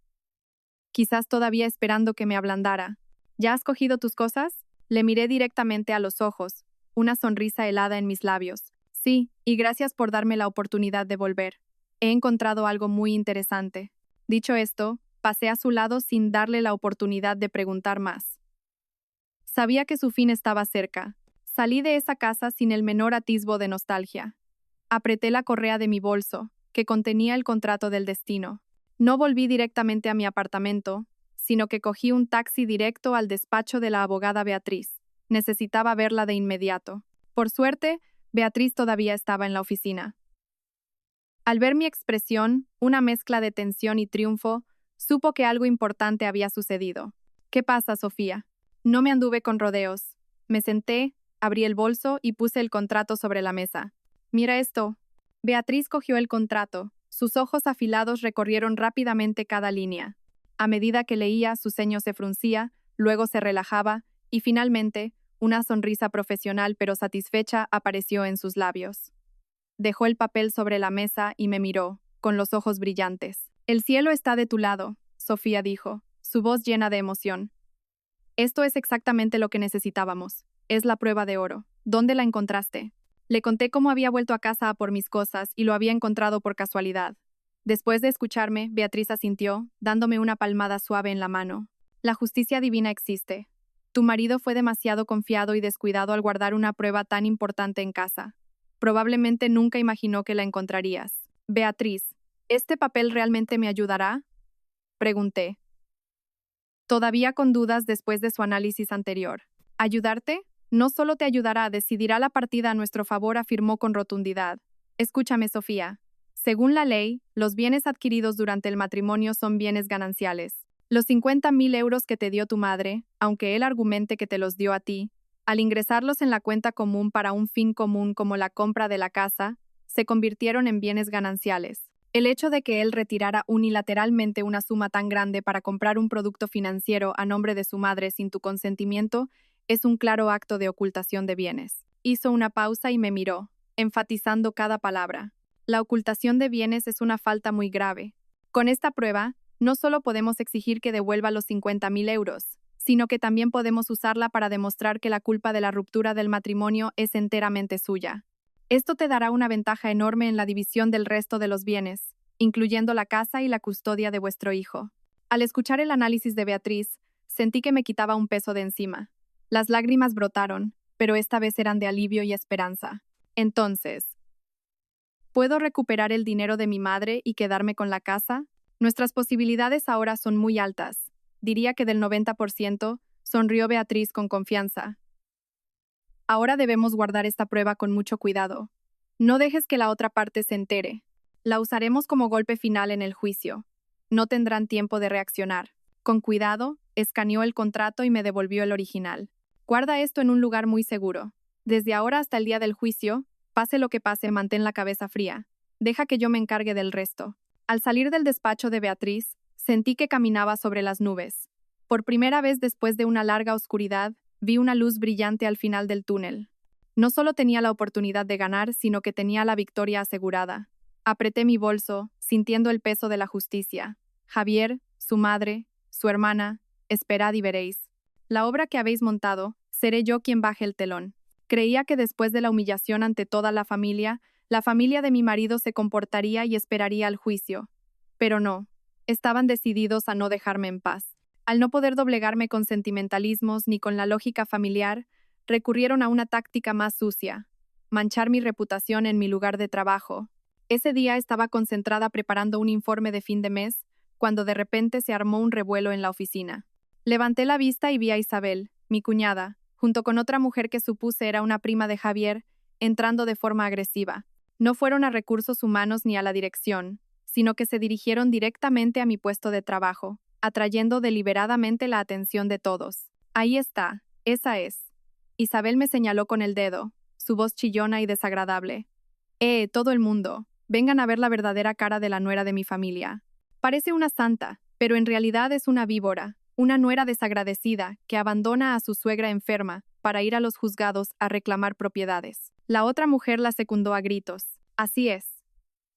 quizás todavía esperando que me ablandara. ¿Ya has cogido tus cosas? Le miré directamente a los ojos, una sonrisa helada en mis labios. Sí, y gracias por darme la oportunidad de volver. He encontrado algo muy interesante. Dicho esto, pasé a su lado sin darle la oportunidad de preguntar más. Sabía que su fin estaba cerca. Salí de esa casa sin el menor atisbo de nostalgia. Apreté la correa de mi bolso, que contenía el contrato del destino. No volví directamente a mi apartamento, sino que cogí un taxi directo al despacho de la abogada Beatriz. Necesitaba verla de inmediato. Por suerte, Beatriz todavía estaba en la oficina. Al ver mi expresión, una mezcla de tensión y triunfo, supo que algo importante había sucedido. ¿Qué pasa, Sofía? No me anduve con rodeos. Me senté, abrí el bolso y puse el contrato sobre la mesa. Mira esto. Beatriz cogió el contrato. Sus ojos afilados recorrieron rápidamente cada línea. A medida que leía, su ceño se fruncía, luego se relajaba, y finalmente, una sonrisa profesional pero satisfecha apareció en sus labios. Dejó el papel sobre la mesa y me miró, con los ojos brillantes. El cielo está de tu lado, Sofía dijo, su voz llena de emoción. Esto es exactamente lo que necesitábamos. Es la prueba de oro. ¿Dónde la encontraste? Le conté cómo había vuelto a casa a por mis cosas y lo había encontrado por casualidad. Después de escucharme, Beatriz asintió, dándome una palmada suave en la mano. La justicia divina existe. Tu marido fue demasiado confiado y descuidado al guardar una prueba tan importante en casa. Probablemente nunca imaginó que la encontrarías. Beatriz, ¿este papel realmente me ayudará? Pregunté. Todavía con dudas después de su análisis anterior. ¿Ayudarte? No solo te ayudará, decidirá la partida a nuestro favor, afirmó con rotundidad. Escúchame, Sofía. Según la ley, los bienes adquiridos durante el matrimonio son bienes gananciales. Los 50.000 euros que te dio tu madre, aunque él argumente que te los dio a ti, al ingresarlos en la cuenta común para un fin común como la compra de la casa, se convirtieron en bienes gananciales. El hecho de que él retirara unilateralmente una suma tan grande para comprar un producto financiero a nombre de su madre sin tu consentimiento es un claro acto de ocultación de bienes. Hizo una pausa y me miró, enfatizando cada palabra. La ocultación de bienes es una falta muy grave. Con esta prueba, no solo podemos exigir que devuelva los 50.000 euros, sino que también podemos usarla para demostrar que la culpa de la ruptura del matrimonio es enteramente suya. Esto te dará una ventaja enorme en la división del resto de los bienes, incluyendo la casa y la custodia de vuestro hijo. Al escuchar el análisis de Beatriz, sentí que me quitaba un peso de encima. Las lágrimas brotaron, pero esta vez eran de alivio y esperanza. Entonces, ¿puedo recuperar el dinero de mi madre y quedarme con la casa? Nuestras posibilidades ahora son muy altas. Diría que del 90%, sonrió Beatriz con confianza. Ahora debemos guardar esta prueba con mucho cuidado. No dejes que la otra parte se entere. La usaremos como golpe final en el juicio. No tendrán tiempo de reaccionar. Con cuidado, escaneó el contrato y me devolvió el original. Guarda esto en un lugar muy seguro. Desde ahora hasta el día del juicio, pase lo que pase, mantén la cabeza fría. Deja que yo me encargue del resto. Al salir del despacho de Beatriz, sentí que caminaba sobre las nubes. Por primera vez después de una larga oscuridad, vi una luz brillante al final del túnel. No solo tenía la oportunidad de ganar, sino que tenía la victoria asegurada. Apreté mi bolso, sintiendo el peso de la justicia. Javier, su madre, su hermana, esperad y veréis. La obra que habéis montado, seré yo quien baje el telón. Creía que después de la humillación ante toda la familia de mi marido se comportaría y esperaría al juicio. Pero no. Estaban decididos a no dejarme en paz. Al no poder doblegarme con sentimentalismos ni con la lógica familiar, recurrieron a una táctica más sucia: manchar mi reputación en mi lugar de trabajo. Ese día estaba concentrada preparando un informe de fin de mes, cuando de repente se armó un revuelo en la oficina. Levanté la vista y vi a Isabel, mi cuñada, junto con otra mujer que supuse era una prima de Javier, entrando de forma agresiva. No fueron a recursos humanos ni a la dirección, sino que se dirigieron directamente a mi puesto de trabajo, atrayendo deliberadamente la atención de todos. Ahí está, esa es. Isabel me señaló con el dedo, su voz chillona y desagradable. Todo el mundo, vengan a ver la verdadera cara de la nuera de mi familia. Parece una santa, pero en realidad es una víbora, una nuera desagradecida que abandona a su suegra enferma para ir a los juzgados a reclamar propiedades. La otra mujer la secundó a gritos. Así es.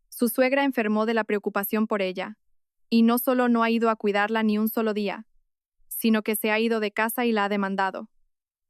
Su suegra enfermó de la preocupación por ella, y no solo no ha ido a cuidarla ni un solo día, sino que se ha ido de casa y la ha demandado.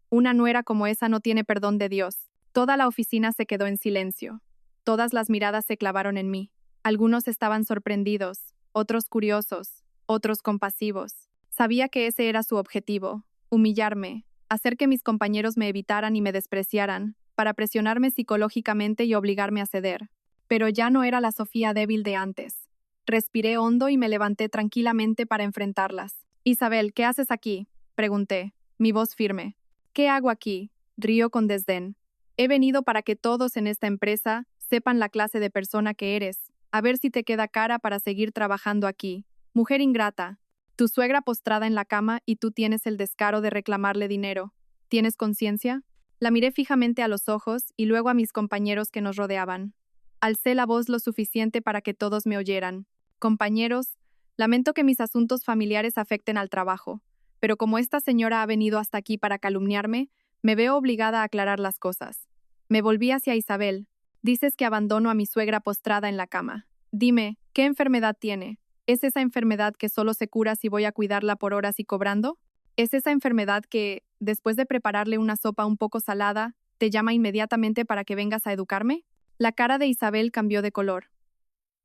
Una nuera como esa no tiene perdón de Dios. Toda la oficina se quedó en silencio. Todas las miradas se clavaron en mí. Algunos estaban sorprendidos, otros curiosos, otros compasivos. Sabía que ese era su objetivo: humillarme, hacer que mis compañeros me evitaran y me despreciaran, para presionarme psicológicamente y obligarme a ceder. Pero ya no era la Sofía débil de antes. Respiré hondo y me levanté tranquilamente para enfrentarlas. Isabel, ¿qué haces aquí?, pregunté, mi voz firme. ¿Qué hago aquí?, río con desdén. He venido para que todos en esta empresa sepan la clase de persona que eres, a ver si te queda cara para seguir trabajando aquí. Mujer ingrata, tu suegra postrada en la cama y tú tienes el descaro de reclamarle dinero. ¿Tienes conciencia? La miré fijamente a los ojos y luego a mis compañeros que nos rodeaban. Alcé la voz lo suficiente para que todos me oyeran. Compañeros, lamento que mis asuntos familiares afecten al trabajo, pero como esta señora ha venido hasta aquí para calumniarme, me veo obligada a aclarar las cosas. Me volví hacia Isabel. Dices que abandono a mi suegra postrada en la cama. Dime, ¿qué enfermedad tiene? ¿Es esa enfermedad que solo se cura si voy a cuidarla por horas y cobrando? ¿Es esa enfermedad que, después de prepararle una sopa un poco salada, te llama inmediatamente para que vengas a educarme? La cara de Isabel cambió de color.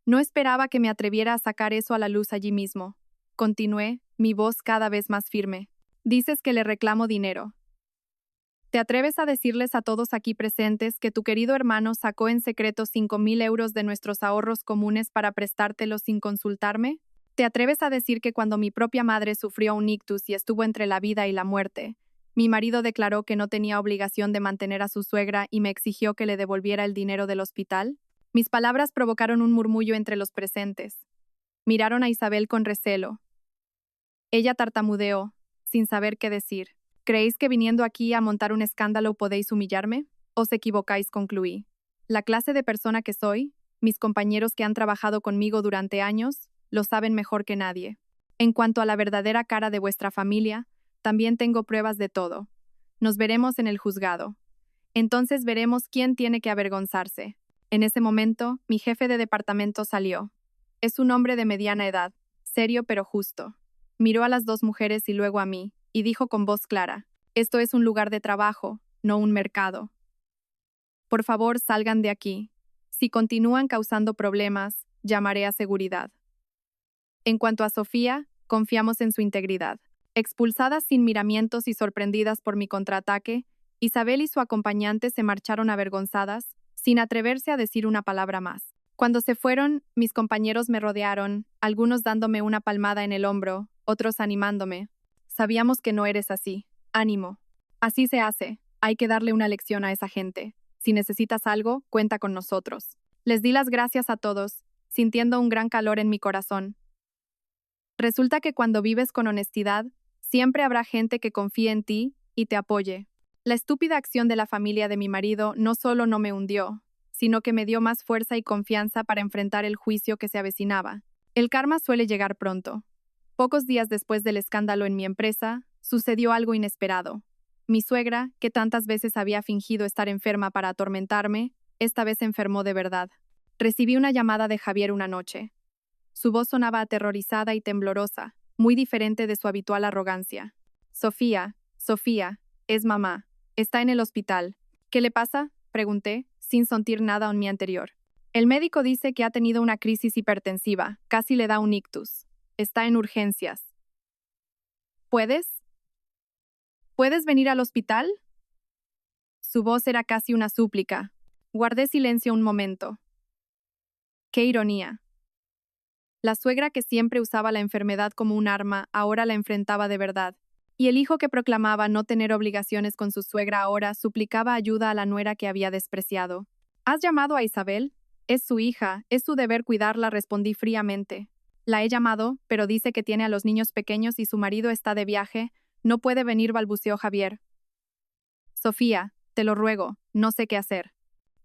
No esperaba que me atreviera a sacar eso a la luz allí mismo. Continué, mi voz cada vez más firme. Dices que le reclamo dinero. ¿Te atreves a decirles a todos aquí presentes que tu querido hermano sacó en secreto 5.000 euros de nuestros ahorros comunes para prestártelos sin consultarme? ¿Te atreves a decir que cuando mi propia madre sufrió un ictus y estuvo entre la vida y la muerte, mi marido declaró que no tenía obligación de mantener a su suegra y me exigió que le devolviera el dinero del hospital? Mis palabras provocaron un murmullo entre los presentes. Miraron a Isabel con recelo. Ella tartamudeó, sin saber qué decir. ¿Creéis que viniendo aquí a montar un escándalo podéis humillarme? Os equivocáis, concluí. La clase de persona que soy, mis compañeros que han trabajado conmigo durante años, lo saben mejor que nadie. En cuanto a la verdadera cara de vuestra familia, también tengo pruebas de todo. Nos veremos en el juzgado. Entonces veremos quién tiene que avergonzarse. En ese momento, mi jefe de departamento salió. Es un hombre de mediana edad, serio pero justo. Miró a las dos mujeres y luego a mí, y dijo con voz clara: esto es un lugar de trabajo, no un mercado. Por favor, salgan de aquí. Si continúan causando problemas, llamaré a seguridad. En cuanto a Sofía, confiamos en su integridad. Expulsadas sin miramientos y sorprendidas por mi contraataque, Isabel y su acompañante se marcharon avergonzadas, sin atreverse a decir una palabra más. Cuando se fueron, mis compañeros me rodearon, algunos dándome una palmada en el hombro, otros animándome. Sabíamos que no eres así. Ánimo. Así se hace. Hay que darle una lección a esa gente. Si necesitas algo, cuenta con nosotros. Les di las gracias a todos, sintiendo un gran calor en mi corazón. Resulta que cuando vives con honestidad, siempre habrá gente que confíe en ti y te apoye. La estúpida acción de la familia de mi marido no solo no me hundió, sino que me dio más fuerza y confianza para enfrentar el juicio que se avecinaba. El karma suele llegar pronto. Pocos días después del escándalo en mi empresa, sucedió algo inesperado. Mi suegra, que tantas veces había fingido estar enferma para atormentarme, esta vez enfermó de verdad. Recibí una llamada de Javier una noche. Su voz sonaba aterrorizada y temblorosa, muy diferente de su habitual arrogancia. Sofía, Sofía, es mamá. Está en el hospital. ¿Qué le pasa? Pregunté, sin sentir nada en mi anterior. El médico dice que ha tenido una crisis hipertensiva, casi le da un ictus. Está en urgencias. ¿Puedes? ¿Puedes venir al hospital? Su voz era casi una súplica. Guardé silencio un momento. ¡Qué ironía! La suegra que siempre usaba la enfermedad como un arma, ahora la enfrentaba de verdad. Y el hijo que proclamaba no tener obligaciones con su suegra ahora suplicaba ayuda a la nuera que había despreciado. ¿Has llamado a Isabel? Es su hija, es su deber cuidarla, respondí fríamente. La he llamado, pero dice que tiene a los niños pequeños y su marido está de viaje. No puede venir, balbuceó Javier. Sofía, te lo ruego, no sé qué hacer.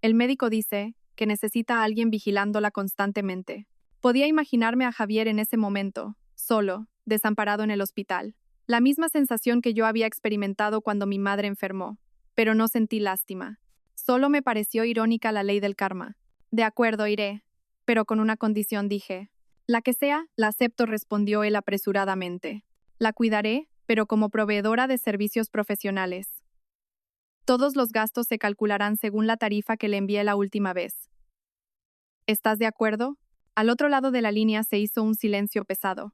El médico dice que necesita a alguien vigilándola constantemente. Podía imaginarme a Javier en ese momento, solo, desamparado en el hospital. La misma sensación que yo había experimentado cuando mi madre enfermó, pero no sentí lástima. Solo me pareció irónica la ley del karma. De acuerdo, iré, pero con una condición, dije. La que sea, la acepto, respondió él apresuradamente. La cuidaré, pero como proveedora de servicios profesionales. Todos los gastos se calcularán según la tarifa que le envié la última vez. ¿Estás de acuerdo? Al otro lado de la línea se hizo un silencio pesado.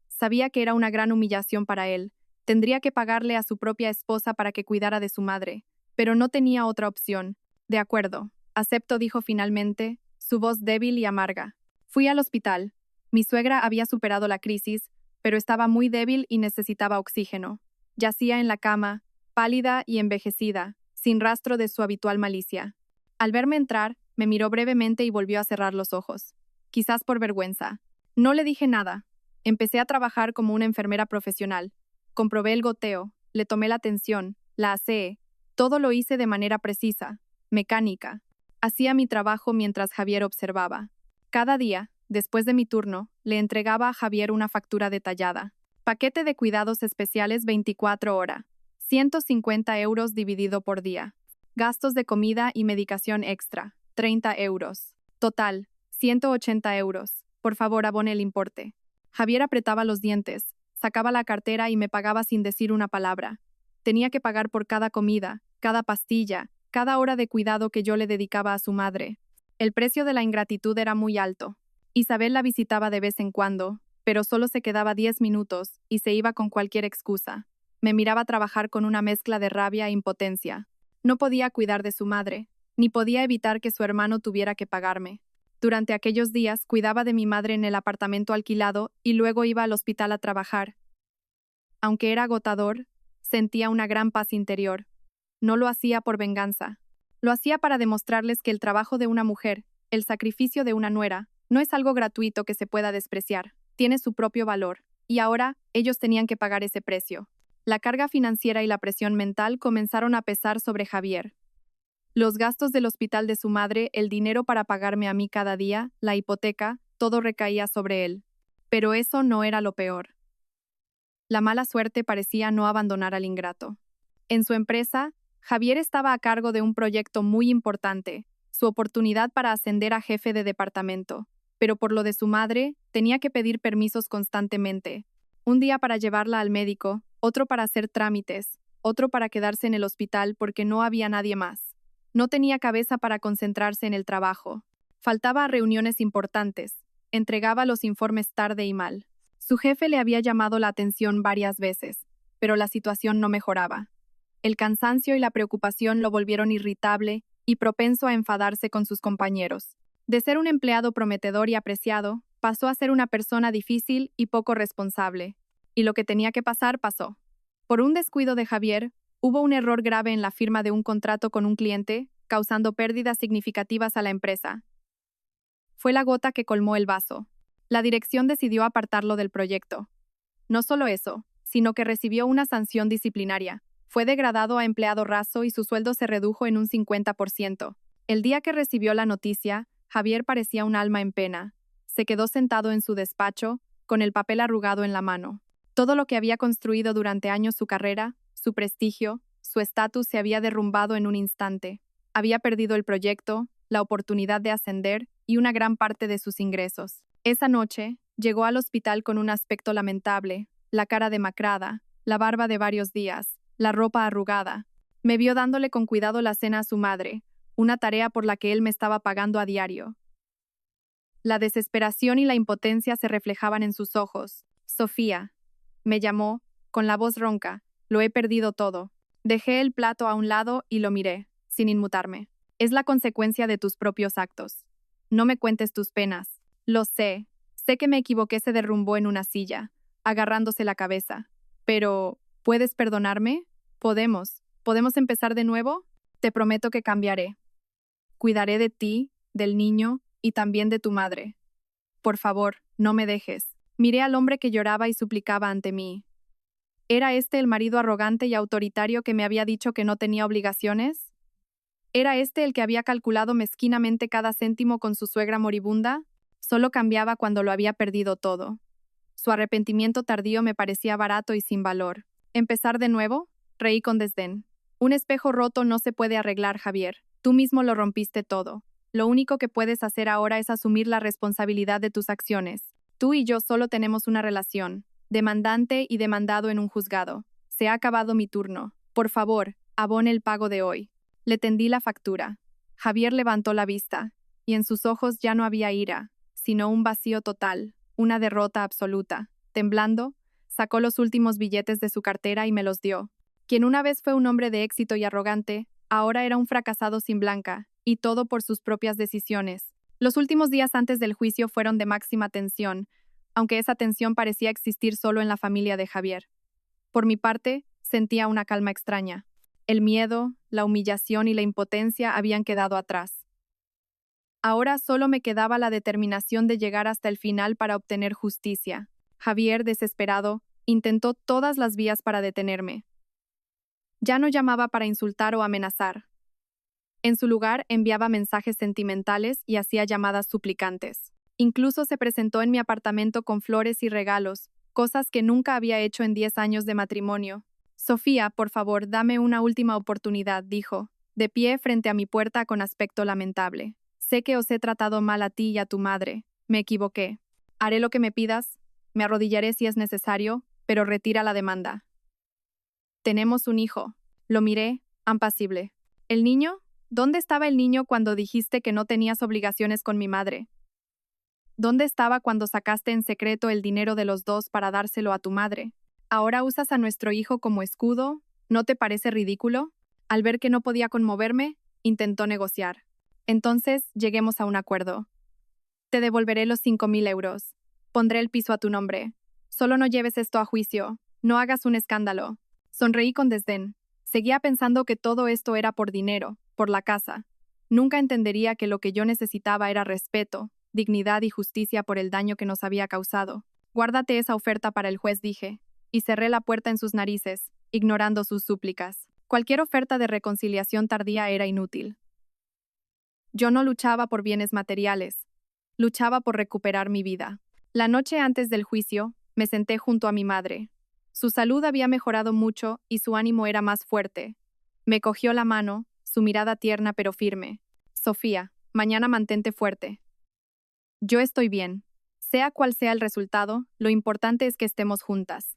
Sabía que era una gran humillación para él. Tendría que pagarle a su propia esposa para que cuidara de su madre, pero no tenía otra opción. De acuerdo, acepto, dijo finalmente, su voz débil y amarga. Fui al hospital. Mi suegra había superado la crisis, pero estaba muy débil y necesitaba oxígeno. Yacía en la cama, pálida y envejecida, sin rastro de su habitual malicia. Al verme entrar, me miró brevemente y volvió a cerrar los ojos. Quizás por vergüenza. No le dije nada. Empecé a trabajar como una enfermera profesional. Comprobé el goteo, le tomé la tensión, la aseé. Todo lo hice de manera precisa, mecánica. Hacía mi trabajo mientras Javier observaba. Cada día, después de mi turno, le entregaba a Javier una factura detallada. Paquete de cuidados especiales 24 horas. 150 euros dividido por día. Gastos de comida y medicación extra. 30 euros. Total, 180 euros. Por favor, abone el importe. Javier apretaba los dientes, sacaba la cartera y me pagaba sin decir una palabra. Tenía que pagar por cada comida, cada pastilla, cada hora de cuidado que yo le dedicaba a su madre. El precio de la ingratitud era muy alto. Isabel la visitaba de vez en cuando, pero solo se quedaba 10 minutos y se iba con cualquier excusa. Me miraba trabajar con una mezcla de rabia e impotencia. No podía cuidar de su madre, ni podía evitar que su hermano tuviera que pagarme. Durante aquellos días cuidaba de mi madre en el apartamento alquilado y luego iba al hospital a trabajar. Aunque era agotador, sentía una gran paz interior. No lo hacía por venganza. Lo hacía para demostrarles que el trabajo de una mujer, el sacrificio de una nuera, no es algo gratuito que se pueda despreciar. Tiene su propio valor. Y ahora, ellos tenían que pagar ese precio. La carga financiera y la presión mental comenzaron a pesar sobre Javier. Los gastos del hospital de su madre, el dinero para pagarme a mí cada día, la hipoteca, todo recaía sobre él. Pero eso no era lo peor. La mala suerte parecía no abandonar al ingrato. En su empresa, Javier estaba a cargo de un proyecto muy importante, su oportunidad para ascender a jefe de departamento. Pero por lo de su madre, tenía que pedir permisos constantemente. Un día para llevarla al médico, otro para hacer trámites, otro para quedarse en el hospital porque no había nadie más. No tenía cabeza para concentrarse en el trabajo. Faltaba a reuniones importantes. Entregaba los informes tarde y mal. Su jefe le había llamado la atención varias veces, pero la situación no mejoraba. El cansancio y la preocupación lo volvieron irritable y propenso a enfadarse con sus compañeros. De ser un empleado prometedor y apreciado, pasó a ser una persona difícil y poco responsable. Y lo que tenía que pasar, pasó. Por un descuido de Javier, hubo un error grave en la firma de un contrato con un cliente, causando pérdidas significativas a la empresa. Fue la gota que colmó el vaso. La dirección decidió apartarlo del proyecto. No solo eso, sino que recibió una sanción disciplinaria. Fue degradado a empleado raso y su sueldo se redujo en un 50%. El día que recibió la noticia, Javier parecía un alma en pena. Se quedó sentado en su despacho, con el papel arrugado en la mano. Todo lo que había construido durante años su carrera, su prestigio, su estatus se había derrumbado en un instante. Había perdido el proyecto, la oportunidad de ascender y una gran parte de sus ingresos. Esa noche, llegó al hospital con un aspecto lamentable, la cara demacrada, la barba de varios días, la ropa arrugada. Me vio dándole con cuidado la cena a su madre, una tarea por la que él me estaba pagando a diario. La desesperación y la impotencia se reflejaban en sus ojos. Sofía, me llamó, con la voz ronca, lo he perdido todo. Dejé el plato a un lado y lo miré, sin inmutarme. Es la consecuencia de tus propios actos. No me cuentes tus penas. Lo sé. Sé que me equivoqué, se derrumbó en una silla, agarrándose la cabeza. Pero, ¿puedes perdonarme? ¿Podemos empezar de nuevo? Te prometo que cambiaré. Cuidaré de ti, del niño y también de tu madre. Por favor, no me dejes. Miré al hombre que lloraba y suplicaba ante mí. ¿Era este el marido arrogante y autoritario que me había dicho que no tenía obligaciones? ¿Era este el que había calculado mezquinamente cada céntimo con su suegra moribunda? Solo cambiaba cuando lo había perdido todo. Su arrepentimiento tardío me parecía barato y sin valor. ¿Empezar de nuevo? Reí con desdén. Un espejo roto no se puede arreglar, Javier. Tú mismo lo rompiste todo. Lo único que puedes hacer ahora es asumir la responsabilidad de tus acciones. Tú y yo solo tenemos una relación, demandante y demandado en un juzgado. Se ha acabado mi turno. Por favor, abone el pago de hoy. Le tendí la factura. Javier levantó la vista, y en sus ojos ya no había ira, sino un vacío total, una derrota absoluta. Temblando, sacó los últimos billetes de su cartera y me los dio. Quien una vez fue un hombre de éxito y arrogante, ahora era un fracasado sin blanca, y todo por sus propias decisiones. Los últimos días antes del juicio fueron de máxima tensión, aunque esa tensión parecía existir solo en la familia de Javier. Por mi parte, sentía una calma extraña. El miedo, la humillación y la impotencia habían quedado atrás. Ahora solo me quedaba la determinación de llegar hasta el final para obtener justicia. Javier, desesperado, intentó todas las vías para detenerme. Ya no llamaba para insultar o amenazar. En su lugar, enviaba mensajes sentimentales y hacía llamadas suplicantes. Incluso se presentó en mi apartamento con flores y regalos, cosas que nunca había hecho en 10 años de matrimonio. Sofía, por favor, dame una última oportunidad, dijo, de pie frente a mi puerta con aspecto lamentable. Sé que os he tratado mal a ti y a tu madre. Me equivoqué. Haré lo que me pidas, me arrodillaré si es necesario, pero retira la demanda. Tenemos un hijo. Lo miré, impasible. ¿El niño? ¿Dónde estaba el niño cuando dijiste que no tenías obligaciones con mi madre? ¿Dónde estaba cuando sacaste en secreto el dinero de los dos para dárselo a tu madre? ¿Ahora usas a nuestro hijo como escudo? ¿No te parece ridículo? Al ver que no podía conmoverme, intentó negociar. Entonces, lleguemos a un acuerdo. Te devolveré los 5.000 euros. Pondré el piso a tu nombre. Solo no lleves esto a juicio. No hagas un escándalo. Sonreí con desdén. Seguía pensando que todo esto era por dinero, por la casa. Nunca entendería que lo que yo necesitaba era respeto, dignidad y justicia por el daño que nos había causado. Guárdate esa oferta para el juez, dije, y cerré la puerta en sus narices, ignorando sus súplicas. Cualquier oferta de reconciliación tardía era inútil. Yo no luchaba por bienes materiales, luchaba por recuperar mi vida. La noche antes del juicio, me senté junto a mi madre. Su salud había mejorado mucho y su ánimo era más fuerte. Me cogió la mano, su mirada tierna pero firme. Sofía, mañana mantente fuerte. Yo estoy bien. Sea cual sea el resultado, lo importante es que estemos juntas.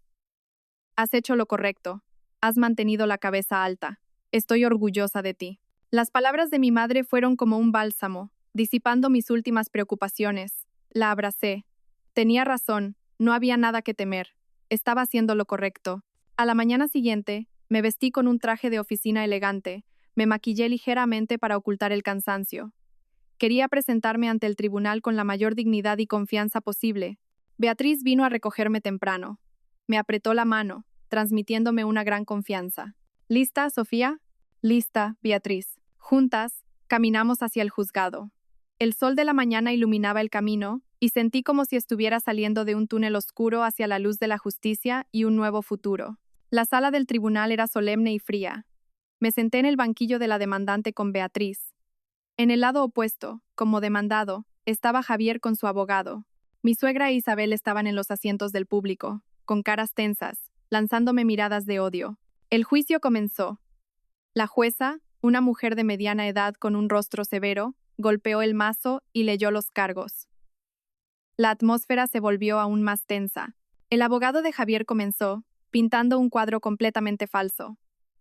Has hecho lo correcto. Has mantenido la cabeza alta. Estoy orgullosa de ti. Las palabras de mi madre fueron como un bálsamo, disipando mis últimas preocupaciones. La abracé. Tenía razón, no había nada que temer. Estaba haciendo lo correcto. A la mañana siguiente, me vestí con un traje de oficina elegante, me maquillé ligeramente para ocultar el cansancio. Quería presentarme ante el tribunal con la mayor dignidad y confianza posible. Beatriz vino a recogerme temprano. Me apretó la mano, transmitiéndome una gran confianza. ¿Lista, Sofía? Lista, Beatriz. Juntas, caminamos hacia el juzgado. El sol de la mañana iluminaba el camino, y sentí como si estuviera saliendo de un túnel oscuro hacia la luz de la justicia y un nuevo futuro. La sala del tribunal era solemne y fría. Me senté en el banquillo de la demandante con Beatriz. En el lado opuesto, como demandado, estaba Javier con su abogado. Mi suegra e Isabel estaban en los asientos del público, con caras tensas, lanzándome miradas de odio. El juicio comenzó. La jueza, una mujer de mediana edad con un rostro severo, golpeó el mazo y leyó los cargos. La atmósfera se volvió aún más tensa. El abogado de Javier comenzó, pintando un cuadro completamente falso.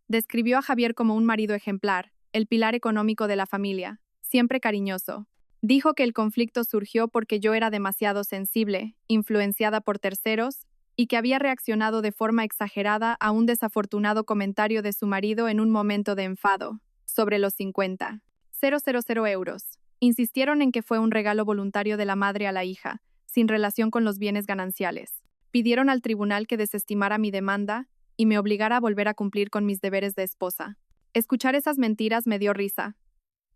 Describió a Javier como un marido ejemplar, el pilar económico de la familia, siempre cariñoso. Dijo que el conflicto surgió porque yo era demasiado sensible, influenciada por terceros, y que había reaccionado de forma exagerada a un desafortunado comentario de su marido en un momento de enfado, sobre los 50.000 euros. Insistieron en que fue un regalo voluntario de la madre a la hija, sin relación con los bienes gananciales. Pidieron al tribunal que desestimara mi demanda y me obligara a volver a cumplir con mis deberes de esposa. Escuchar esas mentiras me dio risa.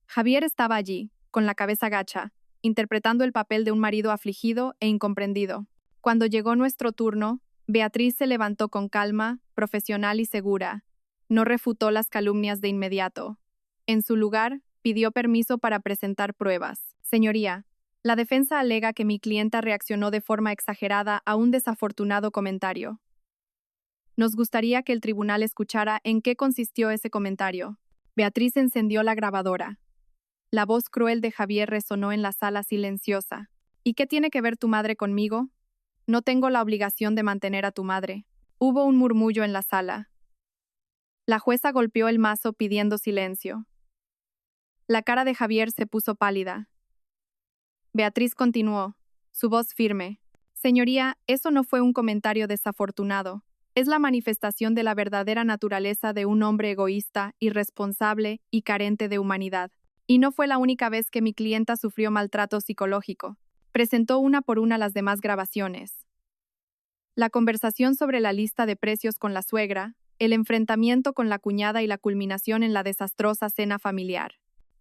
Javier estaba allí, con la cabeza gacha, interpretando el papel de un marido afligido e incomprendido. Cuando llegó nuestro turno, Beatriz se levantó con calma, profesional y segura. No refutó las calumnias de inmediato. En su lugar, pidió permiso para presentar pruebas. Señoría, la defensa alega que mi clienta reaccionó de forma exagerada a un desafortunado comentario. Nos gustaría que el tribunal escuchara en qué consistió ese comentario. Beatriz encendió la grabadora. La voz cruel de Javier resonó en la sala silenciosa. ¿Y qué tiene que ver tu madre conmigo? No tengo la obligación de mantener a tu madre. Hubo un murmullo en la sala. La jueza golpeó el mazo pidiendo silencio. La cara de Javier se puso pálida. Beatriz continuó, su voz firme. Señoría, eso no fue un comentario desafortunado. Es la manifestación de la verdadera naturaleza de un hombre egoísta, irresponsable y carente de humanidad. Y no fue la única vez que mi clienta sufrió maltrato psicológico. Presentó una por una las demás grabaciones. La conversación sobre la lista de precios con la suegra, el enfrentamiento con la cuñada y la culminación en la desastrosa cena familiar.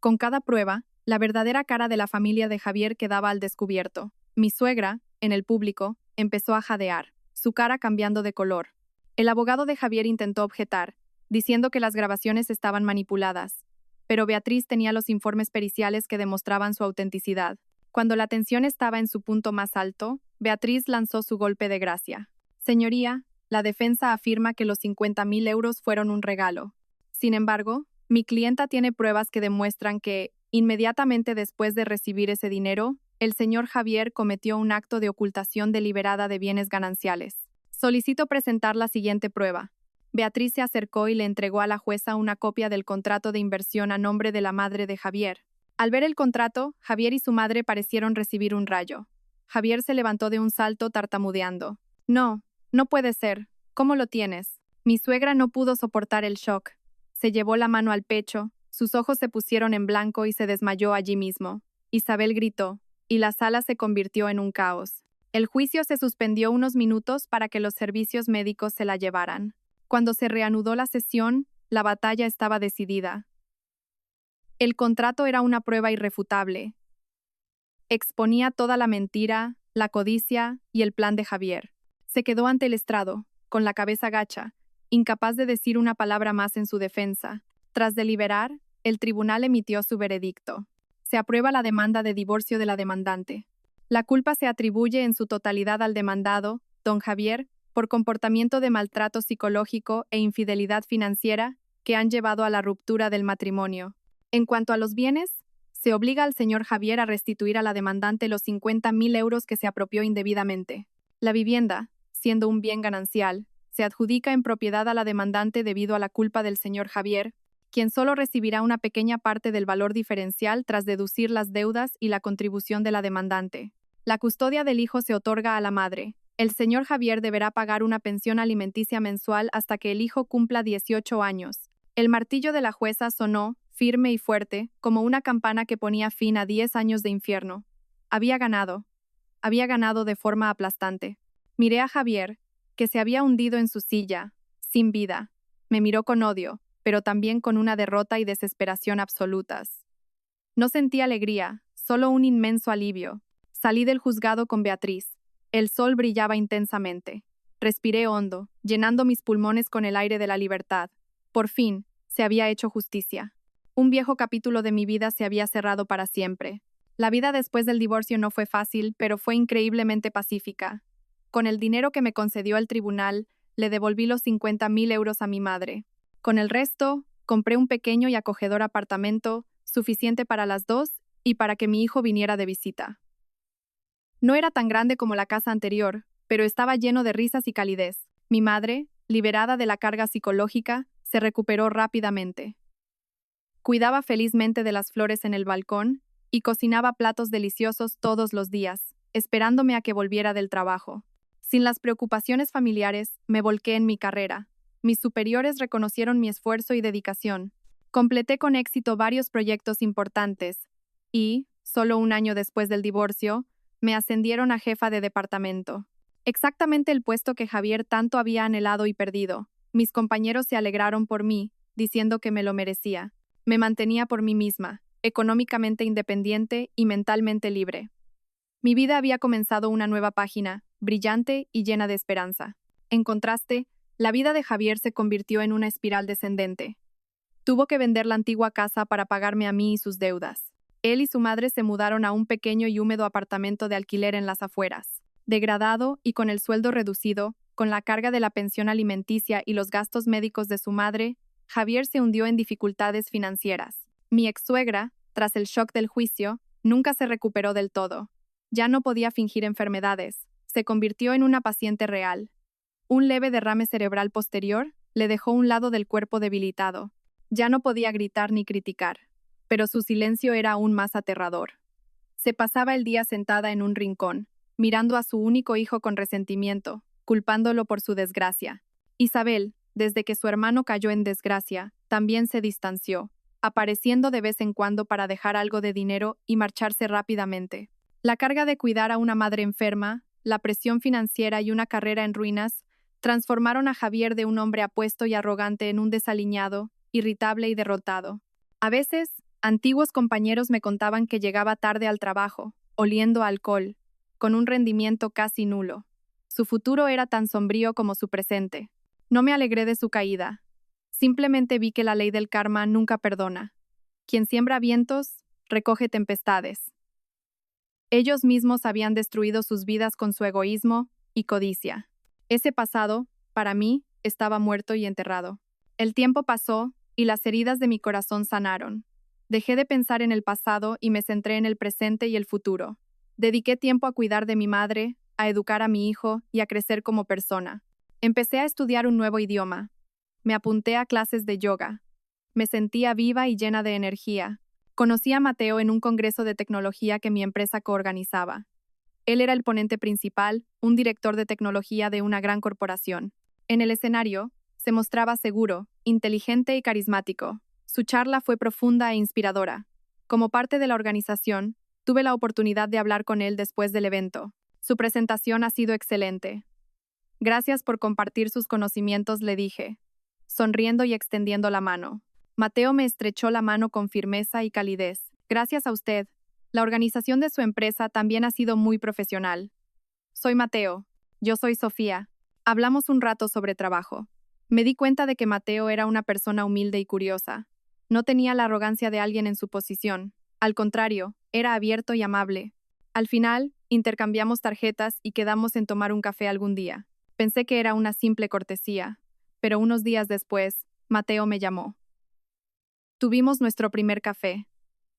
Con cada prueba, la verdadera cara de la familia de Javier quedaba al descubierto. Mi suegra, en el público, empezó a jadear, su cara cambiando de color. El abogado de Javier intentó objetar, diciendo que las grabaciones estaban manipuladas, pero Beatriz tenía los informes periciales que demostraban su autenticidad. Cuando la tensión estaba en su punto más alto, Beatriz lanzó su golpe de gracia. Señoría, la defensa afirma que los 50.000 euros fueron un regalo. Sin embargo, mi clienta tiene pruebas que demuestran que, inmediatamente después de recibir ese dinero, el señor Javier cometió un acto de ocultación deliberada de bienes gananciales. Solicito presentar la siguiente prueba. Beatriz se acercó y le entregó a la jueza una copia del contrato de inversión a nombre de la madre de Javier. Al ver el contrato, Javier y su madre parecieron recibir un rayo. Javier se levantó de un salto tartamudeando. No, no puede ser. ¿Cómo lo tienes? Mi suegra no pudo soportar el shock. Se llevó la mano al pecho, sus ojos se pusieron en blanco y se desmayó allí mismo. Isabel gritó, y la sala se convirtió en un caos. El juicio se suspendió unos minutos para que los servicios médicos se la llevaran. Cuando se reanudó la sesión, la batalla estaba decidida. El contrato era una prueba irrefutable. Exponía toda la mentira, la codicia y el plan de Javier. Se quedó ante el estrado, con la cabeza gacha, incapaz de decir una palabra más en su defensa. Tras deliberar, el tribunal emitió su veredicto. Se aprueba la demanda de divorcio de la demandante. La culpa se atribuye en su totalidad al demandado, don Javier, por comportamiento de maltrato psicológico e infidelidad financiera que han llevado a la ruptura del matrimonio. En cuanto a los bienes, se obliga al señor Javier a restituir a la demandante los 50.000 euros que se apropió indebidamente. La vivienda, siendo un bien ganancial, se adjudica en propiedad a la demandante debido a la culpa del señor Javier, quien solo recibirá una pequeña parte del valor diferencial tras deducir las deudas y la contribución de la demandante. La custodia del hijo se otorga a la madre. El señor Javier deberá pagar una pensión alimenticia mensual hasta que el hijo cumpla 18 años. El martillo de la jueza sonó, firme y fuerte, como una campana que ponía fin a 10 años de infierno. Había ganado. Había ganado de forma aplastante. Miré a Javier, que se había hundido en su silla, sin vida. Me miró con odio, pero también con una derrota y desesperación absolutas. No sentí alegría, solo un inmenso alivio. Salí del juzgado con Beatriz. El sol brillaba intensamente. Respiré hondo, llenando mis pulmones con el aire de la libertad. Por fin, se había hecho justicia. Un viejo capítulo de mi vida se había cerrado para siempre. La vida después del divorcio no fue fácil, pero fue increíblemente pacífica. Con el dinero que me concedió el tribunal, le devolví los 50.000 euros a mi madre. Con el resto, compré un pequeño y acogedor apartamento, suficiente para las dos y para que mi hijo viniera de visita. No era tan grande como la casa anterior, pero estaba lleno de risas y calidez. Mi madre, liberada de la carga psicológica, se recuperó rápidamente. Cuidaba felizmente de las flores en el balcón y cocinaba platos deliciosos todos los días, esperándome a que volviera del trabajo. Sin las preocupaciones familiares, me volqué en mi carrera. Mis superiores reconocieron mi esfuerzo y dedicación. Completé con éxito varios proyectos importantes y, solo un año después del divorcio, me ascendieron a jefa de departamento. Exactamente el puesto que Javier tanto había anhelado y perdido. Mis compañeros se alegraron por mí, diciendo que me lo merecía. Me mantenía por mí misma, económicamente independiente y mentalmente libre. Mi vida había comenzado una nueva página, brillante y llena de esperanza. En contraste, la vida de Javier se convirtió en una espiral descendente. Tuvo que vender la antigua casa para pagarme a mí y sus deudas. Él y su madre se mudaron a un pequeño y húmedo apartamento de alquiler en las afueras. Degradado y con el sueldo reducido, con la carga de la pensión alimenticia y los gastos médicos de su madre, Javier se hundió en dificultades financieras. Mi ex-suegra, tras el shock del juicio, nunca se recuperó del todo. Ya no podía fingir enfermedades. Se convirtió en una paciente real. Un leve derrame cerebral posterior le dejó un lado del cuerpo debilitado. Ya no podía gritar ni criticar, pero su silencio era aún más aterrador. Se pasaba el día sentada en un rincón, mirando a su único hijo con resentimiento, culpándolo por su desgracia. Isabel, desde que su hermano cayó en desgracia, también se distanció, apareciendo de vez en cuando para dejar algo de dinero y marcharse rápidamente. La carga de cuidar a una madre enferma, la presión financiera y una carrera en ruinas transformaron a Javier de un hombre apuesto y arrogante en un desaliñado, irritable y derrotado. A veces, antiguos compañeros me contaban que llegaba tarde al trabajo, oliendo a alcohol, con un rendimiento casi nulo. Su futuro era tan sombrío como su presente. No me alegré de su caída. Simplemente vi que la ley del karma nunca perdona. Quien siembra vientos, recoge tempestades. Ellos mismos habían destruido sus vidas con su egoísmo y codicia. Ese pasado, para mí, estaba muerto y enterrado. El tiempo pasó y las heridas de mi corazón sanaron. Dejé de pensar en el pasado y me centré en el presente y el futuro. Dediqué tiempo a cuidar de mi madre, a educar a mi hijo y a crecer como persona. Empecé a estudiar un nuevo idioma. Me apunté a clases de yoga. Me sentía viva y llena de energía. Conocí a Mateo en un congreso de tecnología que mi empresa coorganizaba. Él era el ponente principal, un director de tecnología de una gran corporación. En el escenario, se mostraba seguro, inteligente y carismático. Su charla fue profunda e inspiradora. Como parte de la organización, tuve la oportunidad de hablar con él después del evento. Su presentación ha sido excelente. Gracias por compartir sus conocimientos, le dije, sonriendo y extendiendo la mano. Mateo me estrechó la mano con firmeza y calidez. Gracias a usted. La organización de su empresa también ha sido muy profesional. Soy Mateo. Yo soy Sofía. Hablamos un rato sobre trabajo. Me di cuenta de que Mateo era una persona humilde y curiosa. No tenía la arrogancia de alguien en su posición. Al contrario, era abierto y amable. Al final, intercambiamos tarjetas y quedamos en tomar un café algún día. Pensé que era una simple cortesía, pero unos días después, Mateo me llamó. Tuvimos nuestro primer café.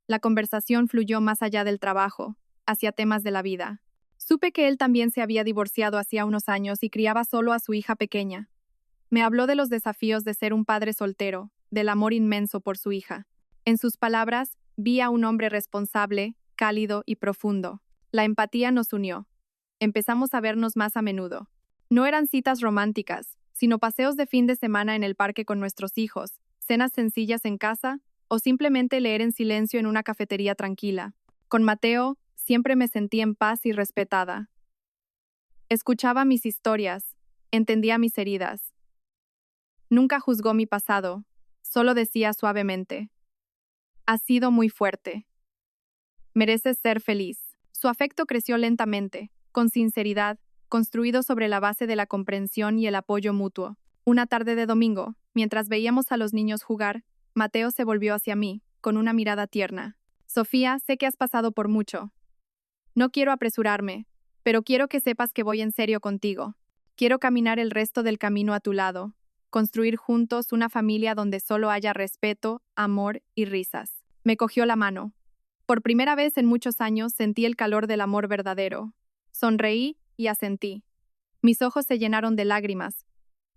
La conversación fluyó más allá del trabajo, hacia temas de la vida. Supe que él también se había divorciado hacía unos años y criaba solo a su hija pequeña. Me habló de los desafíos de ser un padre soltero, del amor inmenso por su hija. En sus palabras, vi a un hombre responsable, cálido y profundo. La empatía nos unió. Empezamos a vernos más a menudo. No eran citas románticas, sino paseos de fin de semana en el parque con nuestros hijos, cenas sencillas en casa o simplemente leer en silencio en una cafetería tranquila. Con Mateo, siempre me sentí en paz y respetada. Escuchaba mis historias, entendía mis heridas. Nunca juzgó mi pasado, solo decía suavemente: has sido muy fuerte. Mereces ser feliz. Su afecto creció lentamente, con sinceridad, construido sobre la base de la comprensión y el apoyo mutuo. Una tarde de domingo, mientras veíamos a los niños jugar, Mateo se volvió hacia mí, con una mirada tierna. Sofía, sé que has pasado por mucho. No quiero apresurarme, pero quiero que sepas que voy en serio contigo. Quiero caminar el resto del camino a tu lado, construir juntos una familia donde solo haya respeto, amor y risas. Me cogió la mano. Por primera vez en muchos años sentí el calor del amor verdadero. Sonreí y asentí. Mis ojos se llenaron de lágrimas,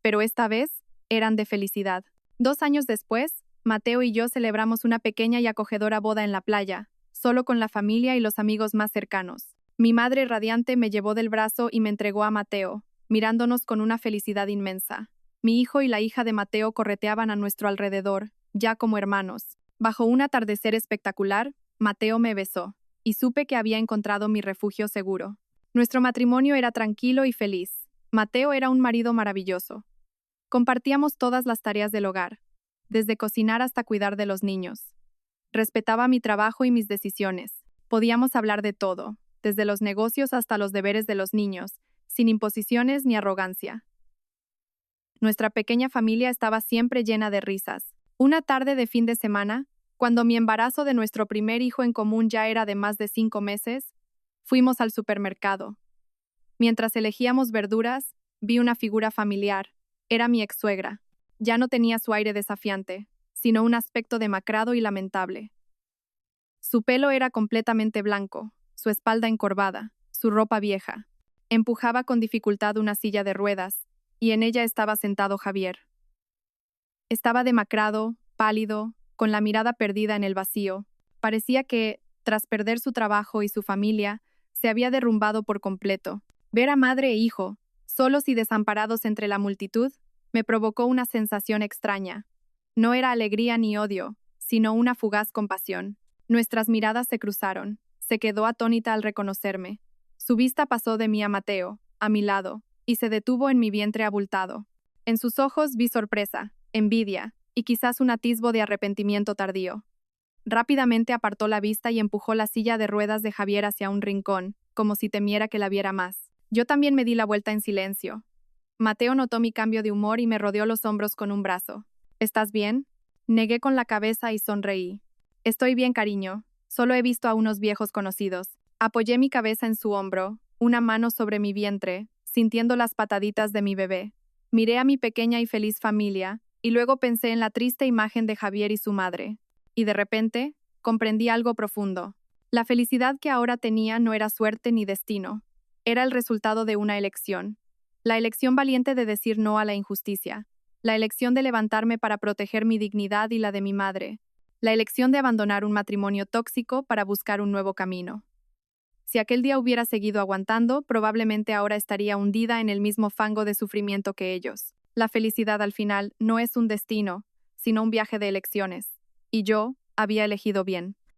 pero esta vez eran de felicidad. 2 años después, Mateo y yo celebramos una pequeña y acogedora boda en la playa, solo con la familia y los amigos más cercanos. Mi madre radiante me llevó del brazo y me entregó a Mateo, mirándonos con una felicidad inmensa. Mi hijo y la hija de Mateo correteaban a nuestro alrededor, ya como hermanos. Bajo un atardecer espectacular, Mateo me besó, y supe que había encontrado mi refugio seguro. Nuestro matrimonio era tranquilo y feliz. Mateo era un marido maravilloso. Compartíamos todas las tareas del hogar, desde cocinar hasta cuidar de los niños. Respetaba mi trabajo y mis decisiones. Podíamos hablar de todo, desde los negocios hasta los deberes de los niños, sin imposiciones ni arrogancia. Nuestra pequeña familia estaba siempre llena de risas. Una tarde de fin de semana, cuando mi embarazo de nuestro primer hijo en común ya era de más de 5 meses, fuimos al supermercado. Mientras elegíamos verduras, vi una figura familiar. Era mi ex-suegra. Ya no tenía su aire desafiante, sino un aspecto demacrado y lamentable. Su pelo era completamente blanco, su espalda encorvada, su ropa vieja. Empujaba con dificultad una silla de ruedas, y en ella estaba sentado Javier. Estaba demacrado, pálido, con la mirada perdida en el vacío. Parecía que, tras perder su trabajo y su familia, se había derrumbado por completo. Ver a madre e hijo, solos y desamparados entre la multitud, me provocó una sensación extraña. No era alegría ni odio, sino una fugaz compasión. Nuestras miradas se cruzaron. Se quedó atónita al reconocerme. Su vista pasó de mí a Mateo, a mi lado, y se detuvo en mi vientre abultado. En sus ojos vi sorpresa, envidia, y quizás un atisbo de arrepentimiento tardío. Rápidamente apartó la vista y empujó la silla de ruedas de Javier hacia un rincón, como si temiera que la viera más. Yo también me di la vuelta en silencio. Mateo notó mi cambio de humor y me rodeó los hombros con un brazo. ¿Estás bien? Negué con la cabeza y sonreí. Estoy bien, cariño. Solo he visto a unos viejos conocidos. Apoyé mi cabeza en su hombro, una mano sobre mi vientre, sintiendo las pataditas de mi bebé. Miré a mi pequeña y feliz familia, y luego pensé en la triste imagen de Javier y su madre. Y de repente, comprendí algo profundo. La felicidad que ahora tenía no era suerte ni destino. Era el resultado de una elección. La elección valiente de decir no a la injusticia. La elección de levantarme para proteger mi dignidad y la de mi madre. La elección de abandonar un matrimonio tóxico para buscar un nuevo camino. Si aquel día hubiera seguido aguantando, probablemente ahora estaría hundida en el mismo fango de sufrimiento que ellos. La felicidad al final no es un destino, sino un viaje de elecciones. Y yo había elegido bien.